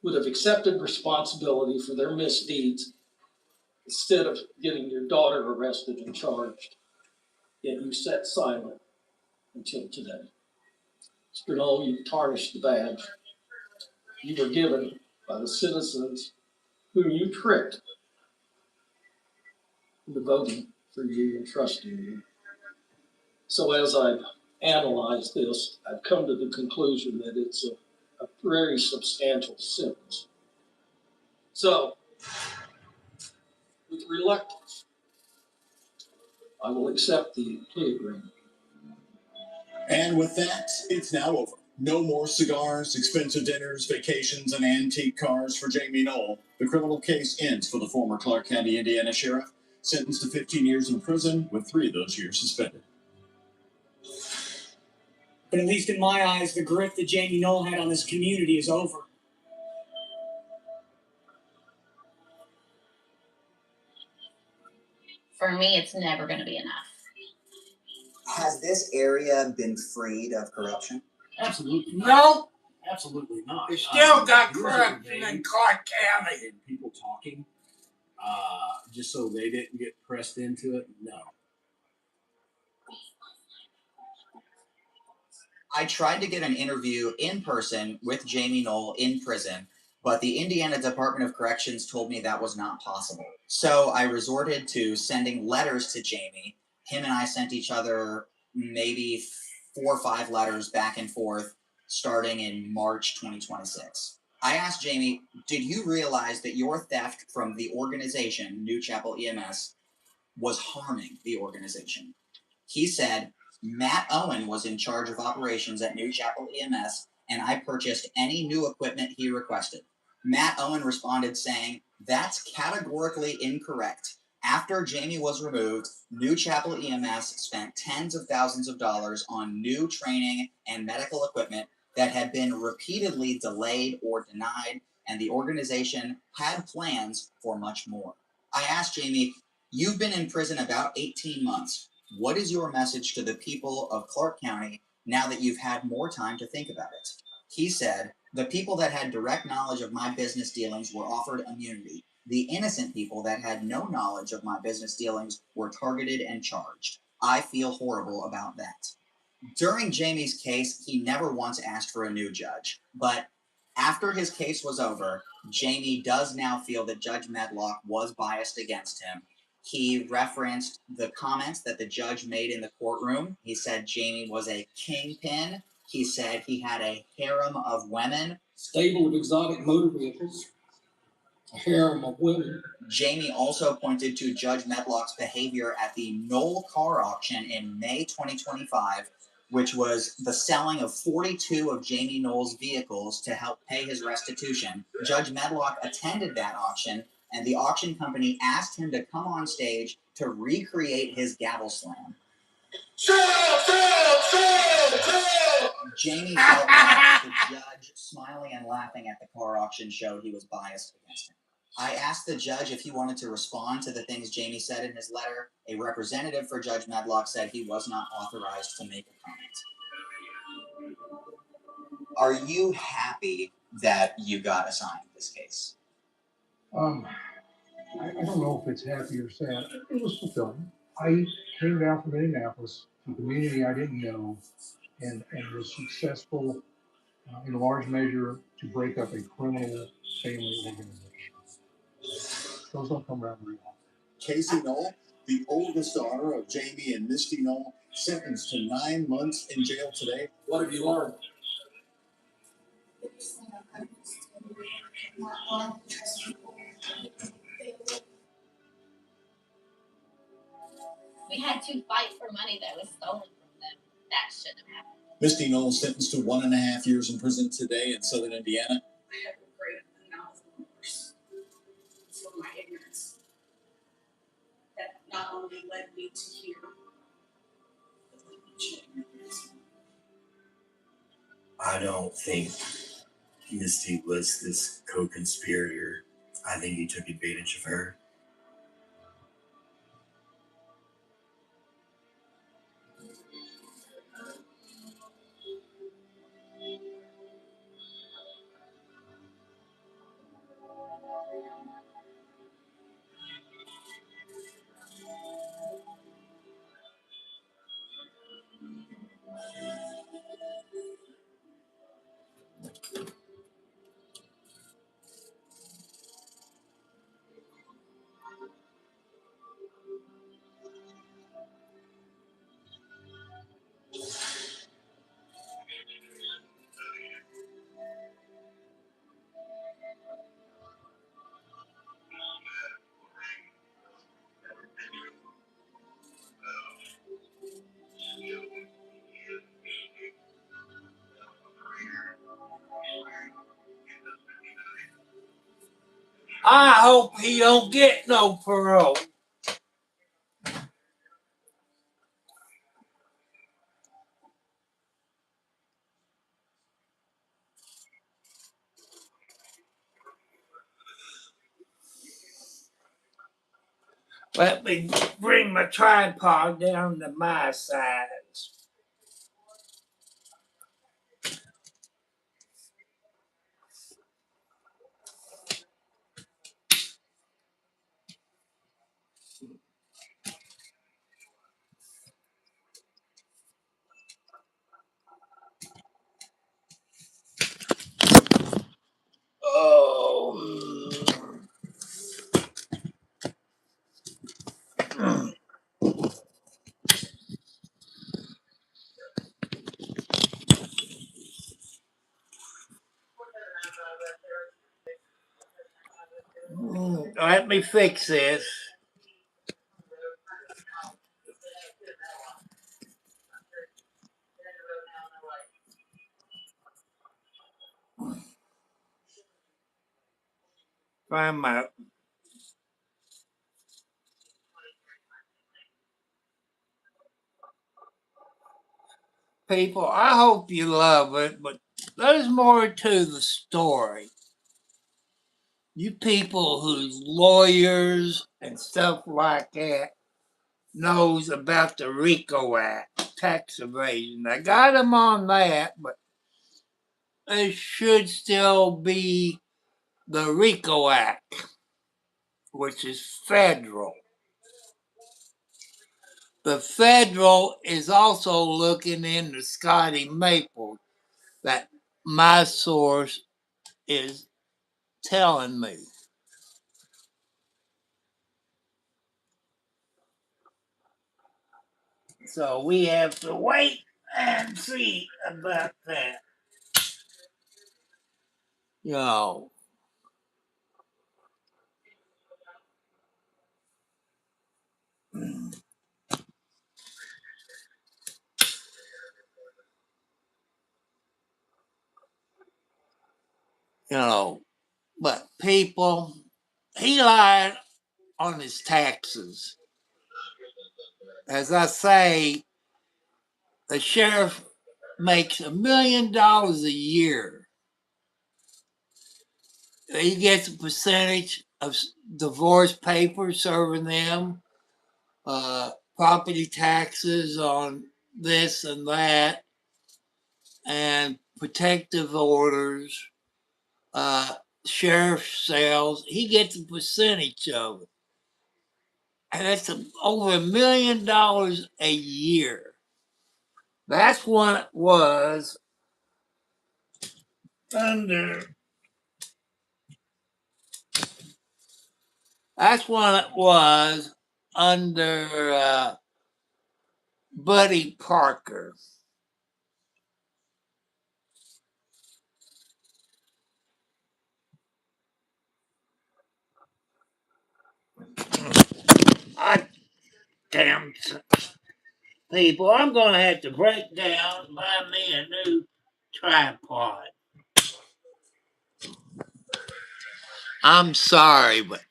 would have accepted responsibility for their misdeeds instead of getting your daughter arrested and charged. Yet you sat silent until today. Mr. Knoll, you tarnished the badge you were given by the citizens whom you tricked into voting for you and trusting you. So as I've analyzed this, I've come to the conclusion that it's a very substantial sentence. So, with reluctance, I will accept the plea agreement. And with that, it's now over. No more cigars, expensive dinners, vacations, and antique cars for Jamie Knoll. The criminal case ends for the former Clark County, Indiana sheriff, sentenced to 15 years in prison, with 3 of those years suspended. But at least in my eyes, the grip that Jamie Knoll had on this community is over. For me, it's never going to be enough. Has this area been freed of corruption? Absolutely not. No, Absolutely not. we still got Years of corruption debate in Clark County. and people talking, just so they didn't get pressed into it. No. I tried to get an interview in person with Jamie Knoll in prison, but the Indiana Department of Corrections told me that was not possible. So I resorted to sending letters to Jamie. Him and I sent each other maybe 4 or 5 letters back and forth starting in March 2026. I asked Jamie, did you realize that your theft from the organization, New Chapel EMS, was harming the organization? He said, Matt Owen was in charge of operations at New Chapel EMS, and I purchased any new equipment he requested. Matt Owen responded saying, that's categorically incorrect. After Jamie was removed, New Chapel EMS spent tens of thousands of dollars on new training and medical equipment that had been repeatedly delayed or denied, and the organization had plans for much more. I asked Jamie, you've been in prison about 18 months. What is your message to the people of Clark County now that you've had more time to think about it? He said, the people that had direct knowledge of my business dealings were offered immunity. The innocent people that had no knowledge of my business dealings were targeted and charged. I feel horrible about that. During Jamie's case, he never once asked for a new judge. But after his case was over, Jamie does now feel that Judge Medlock was biased against him. He referenced the comments that the judge made in the courtroom. He said Jamie was a kingpin. He said he had a harem of women. Stable of exotic motor vehicles. A harem of women. Jamie also pointed to Judge Medlock's behavior at the Knoll car auction in May 2025, which was the selling of 42 of Jamie Knoll's vehicles to help pay his restitution. Judge Medlock attended that auction, and the auction company asked him to come on stage to recreate his gavel slam. Jamie felt that the judge smiling and laughing at the car auction showed he was biased against him. I asked the judge if he wanted to respond to the things Jamie said in his letter. A representative for Judge Medlock said he was not authorized to make a comment. Are you happy that you got assigned this case? I don't know if it's happy or sad. It was fulfilling. I came down from Indianapolis to a community I didn't know and was successful in large measure to break up a criminal family organization. Those don't come around very often. Casey Knoll, the oldest daughter of Jamie and Misty Knoll, sentenced to 9 months in jail today. What have you learned? We had to fight for money that was stolen from them. That shouldn't have happened. Misty Knoll sentenced to 1.5 years in prison today in southern Indiana. I have regret not remorse for my ignorance. That not only led me to here, but led me to ignorance. I don't think Misty was this co-conspirator. I think he took advantage of her. I hope he don't get no parole. Let me bring my tripod down to my size. Oh. Let me fix this. Find my people. I hope you love it, but there's more to the story. You people who's lawyers and stuff like that knows about the RICO Act, tax evasion. I got them on that, but there should still be the RICO Act, which is federal. The federal is also looking into Scotty Maple, that my source is telling me. So we have to wait and see about that. You know. You know, but people, he lied on his taxes. As I say, the sheriff makes $1 million a year. He gets a percentage of divorce papers serving them, property taxes on this and that, and protective orders, sheriff sales. He gets a percentage of it. And that's over $1 million a year. That's what it was under. That's what it was under Buddy Parker. I damn people, I'm gonna have to break down and buy me a new tripod. I'm sorry, but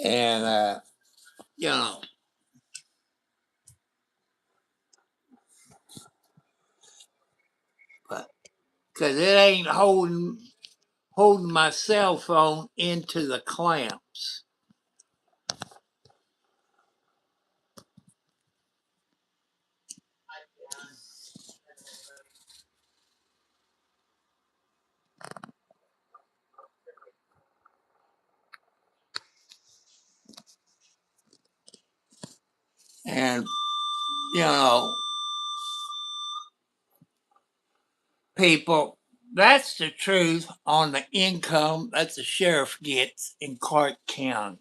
and you know, but because it ain't holding my cell phone into the clamps. And you know, people, that's the truth on the income that the sheriff gets in Clark County.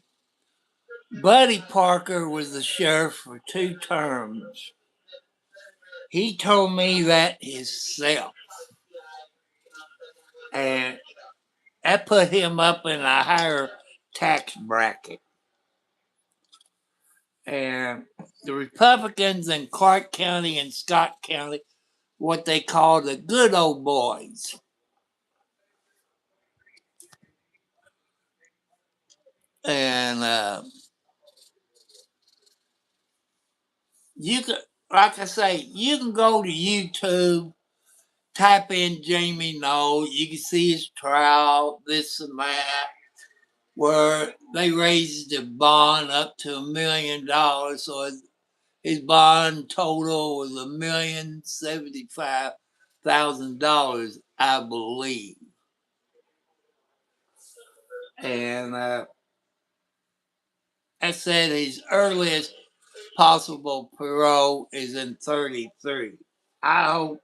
Buddy Parker was the sheriff for 2 terms. He told me that himself. And that put him up in a higher tax bracket. And the Republicans in Clark County and Scott County, what they call the good old boys. And you can, like I say, you can go to YouTube, type in Jamie Knoll, you can see his trial, this and that, where they raised the bond up to $1 million. So his bond total was $1,075,000, I believe. And I said his earliest possible parole is in 33. I hope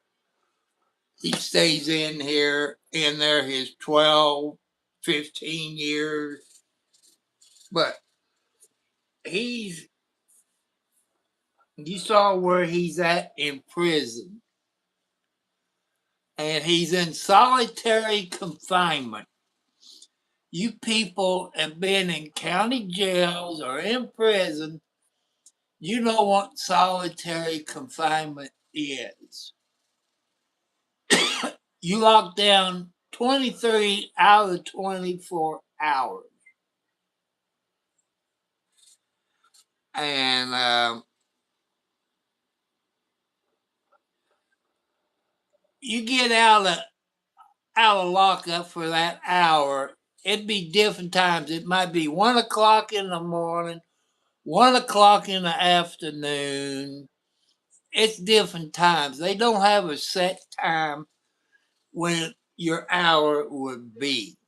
he stays in there his 12, 15 years. But you saw where he's at in prison. And he's in solitary confinement. You people have been in county jails or in prison. You know what solitary confinement is. You lock down 23 out of 24 hours. And you get out of lockup for that hour. It'd be different times. It might be 1 o'clock in the morning, 1 o'clock in the afternoon. It's different times. They don't have a set time when your hour would be.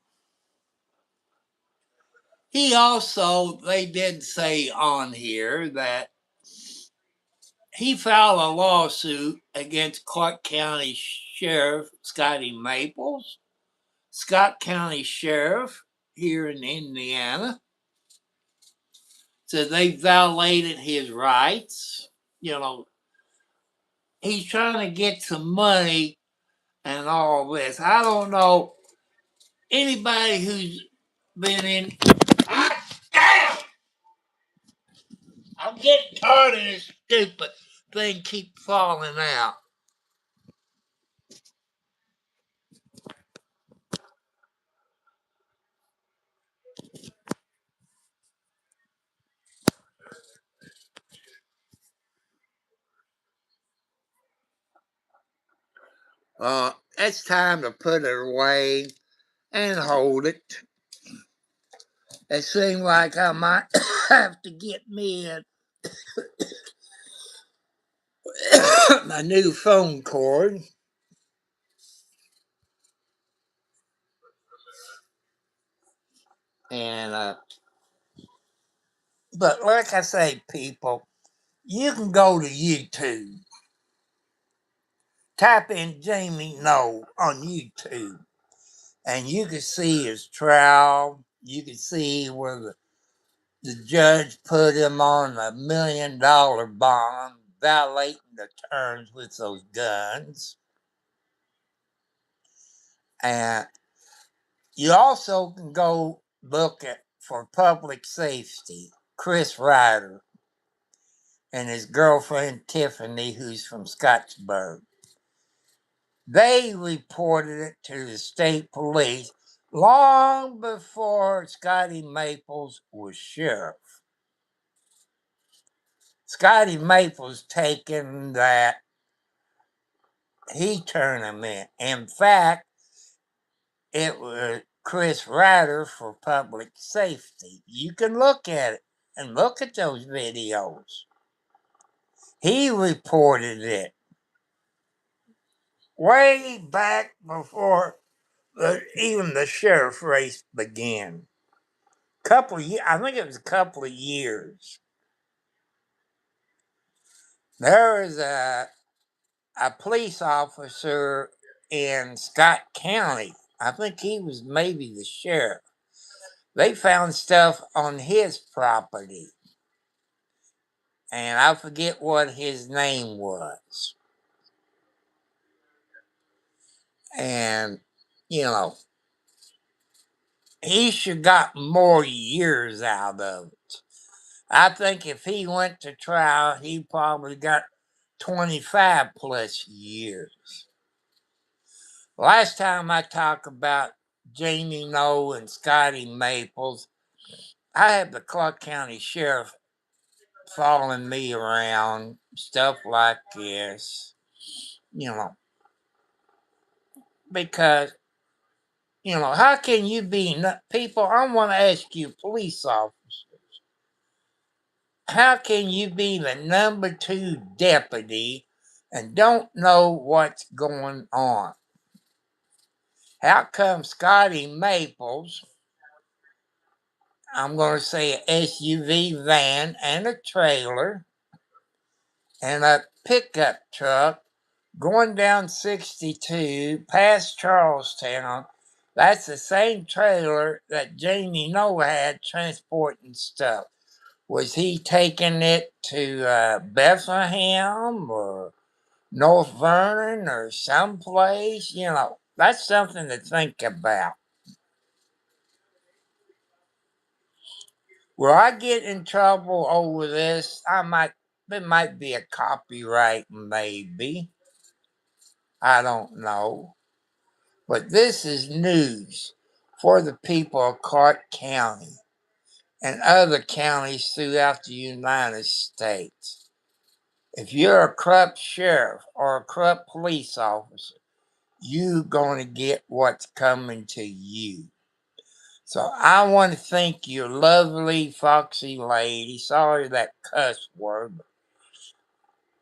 He also, they did say on here that he filed a lawsuit against Clark County Sheriff Scotty Maples, Scott County Sheriff here in Indiana. So they violated his rights. He's trying to get some money and all this. I don't know anybody who's been in. Damn! I'm getting tired of this stupid thing keep falling out. It's time to put it away and hold it. It seems like I might have to get me my new phone cord. And but like I say, people, you can go to YouTube. Type in Jamie Knoll on YouTube. And you can see his trial. You can see where the judge put him on $1 million bond, violating the terms with those guns. And you also can go look for public safety, Chris Ryder and his girlfriend Tiffany, who's from Scottsburg. They reported it to the state police long before Scotty Maples was sheriff. Scotty Maples taking that he tournament. In fact, it was Chris Ryder for public safety. You can look at it and look at those videos. He reported it way back before even the sheriff race began. I think it was a couple of years. There was a police officer in Scott County. I think he was maybe the sheriff. They found stuff on his property. And I forget what his name was. And, he should got more years out of it. I think if he went to trial, he probably got 25 plus years. Last time I talked about Jamie Noel and Scotty Maples, I had the Clark County Sheriff following me around, stuff like this, because, how can you be, people, I want to ask you, police officers, how can you be the number 2 deputy and don't know what's going on? How come Scotty Maples, I'm going to say an SUV van and a trailer and a pickup truck going down 62 past Charlestown, that's the same trailer that Jamie Noel had transporting stuff. Was he taking it to Bethlehem or North Vernon or someplace? That's something to think about. Will I get in trouble over this? There might be a copyright, maybe. I don't know. But this is news for the people of Clark County and other counties throughout the United States. If you're a corrupt sheriff or a corrupt police officer, you're going to get what's coming to you. So I want to thank you, lovely, foxy lady. Sorry that cuss word.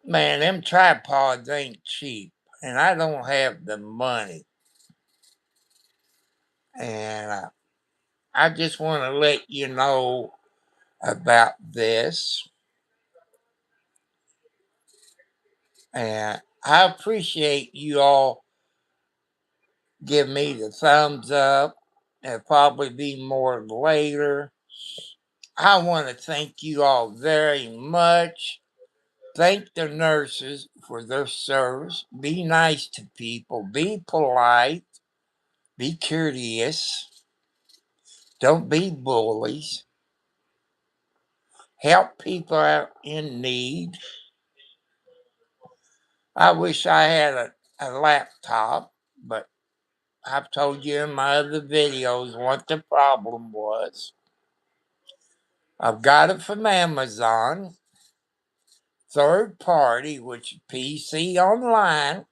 Man, them tripods ain't cheap, and I don't have the money. And I just want to let you know about this. And I appreciate you all give me the thumbs up. There'll probably be more later. I want to thank you all very much. Thank the nurses for their service. Be nice to people. Be polite. Be courteous. Don't be bullies. Help people out in need. I wish I had a laptop, but I've told you in my other videos what the problem was. I've got it from Amazon, third party, which is PC Online,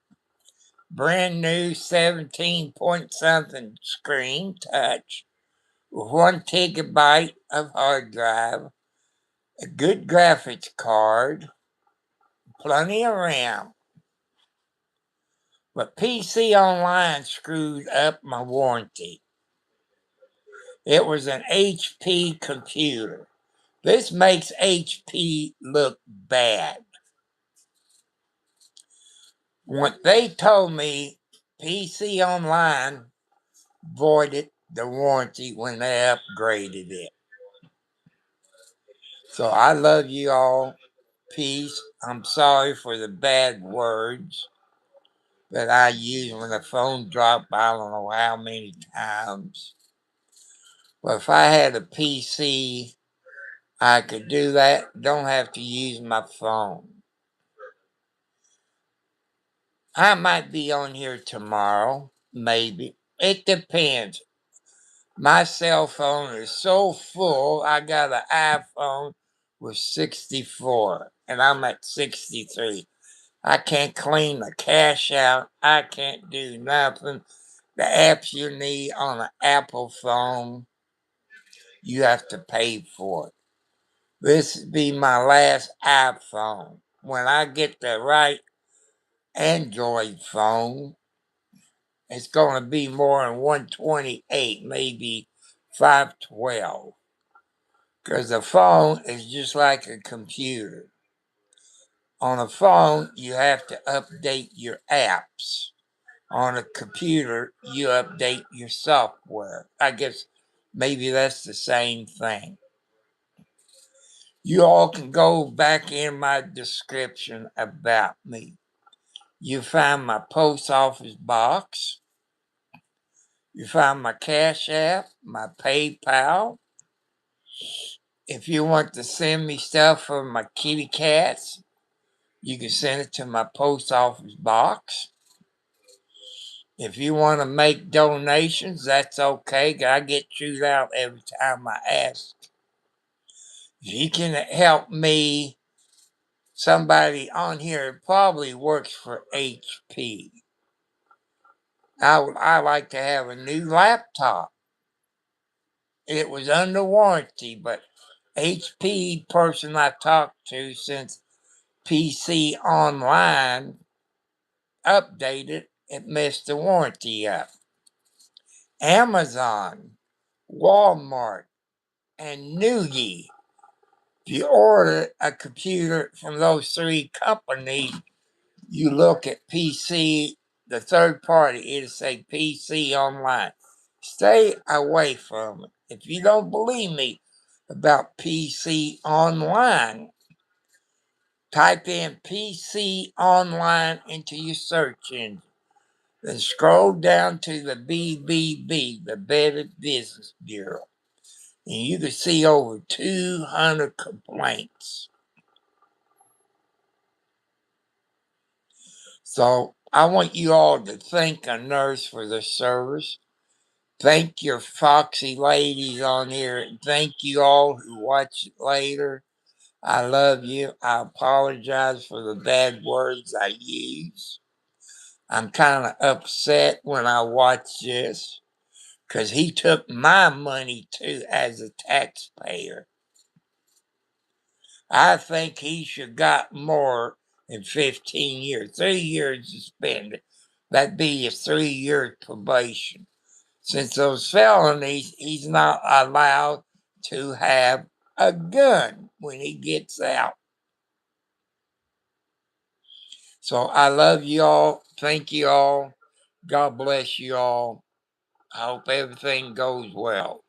brand new 17 point something screen touch, with 1 gigabyte of hard drive, a good graphics card, plenty of RAM. But PC Online screwed up my warranty. It was an HP computer. This makes HP look bad. What they told me, PC Online voided the warranty when they upgraded it. So I love you all. Peace. I'm sorry for the bad words that I use when the phone dropped. I don't know how many times. But if I had a PC, I could do that. Don't have to use my phone. I might be on here tomorrow, maybe. It depends. My cell phone is so full, I got an iPhone with 64, and I'm at 63. I can't clean the cache out. I can't do nothing. The apps you need on an Apple phone, you have to pay for it. This will be my last iPhone. When I get the right Android phone, it's going to be more than 128, maybe 512. Because the phone is just like a computer. On a phone, you have to update your apps. On a computer, you update your software. I guess maybe that's the same thing. You all can go back in my description about me. You find my post office box. You find my Cash App, my PayPal. If you want to send me stuff for my kitty cats, you can send it to my post office box. If you want to make donations, that's okay. I get chewed out every time I ask. If you can help me, somebody on here probably works for HP. I like to have a new laptop. It was under warranty, but HP person I talked to since PC Online updated, it messed the warranty up. Amazon, Walmart, and Noogie. If you order a computer from those three companies, you look at PC, the third party, it'll say PC Online. Stay away from it. If you don't believe me about PC Online, type in PC Online into your search engine. Then scroll down to the BBB, the Better Business Bureau, and you can see over 200 complaints. So I want you all to thank a nurse for their service. Thank your foxy ladies on here, and thank you all who watch it later. I love you. I apologize for the bad words I use. I'm kind of upset when I watch this because he took my money too as a taxpayer. I think he should got more than 15 years. 3 years suspended. That'd be a 3-year probation. Since those felonies, he's not allowed to have a gun when he gets out. So I love you all. Thank you all. God bless you all. I hope everything goes well.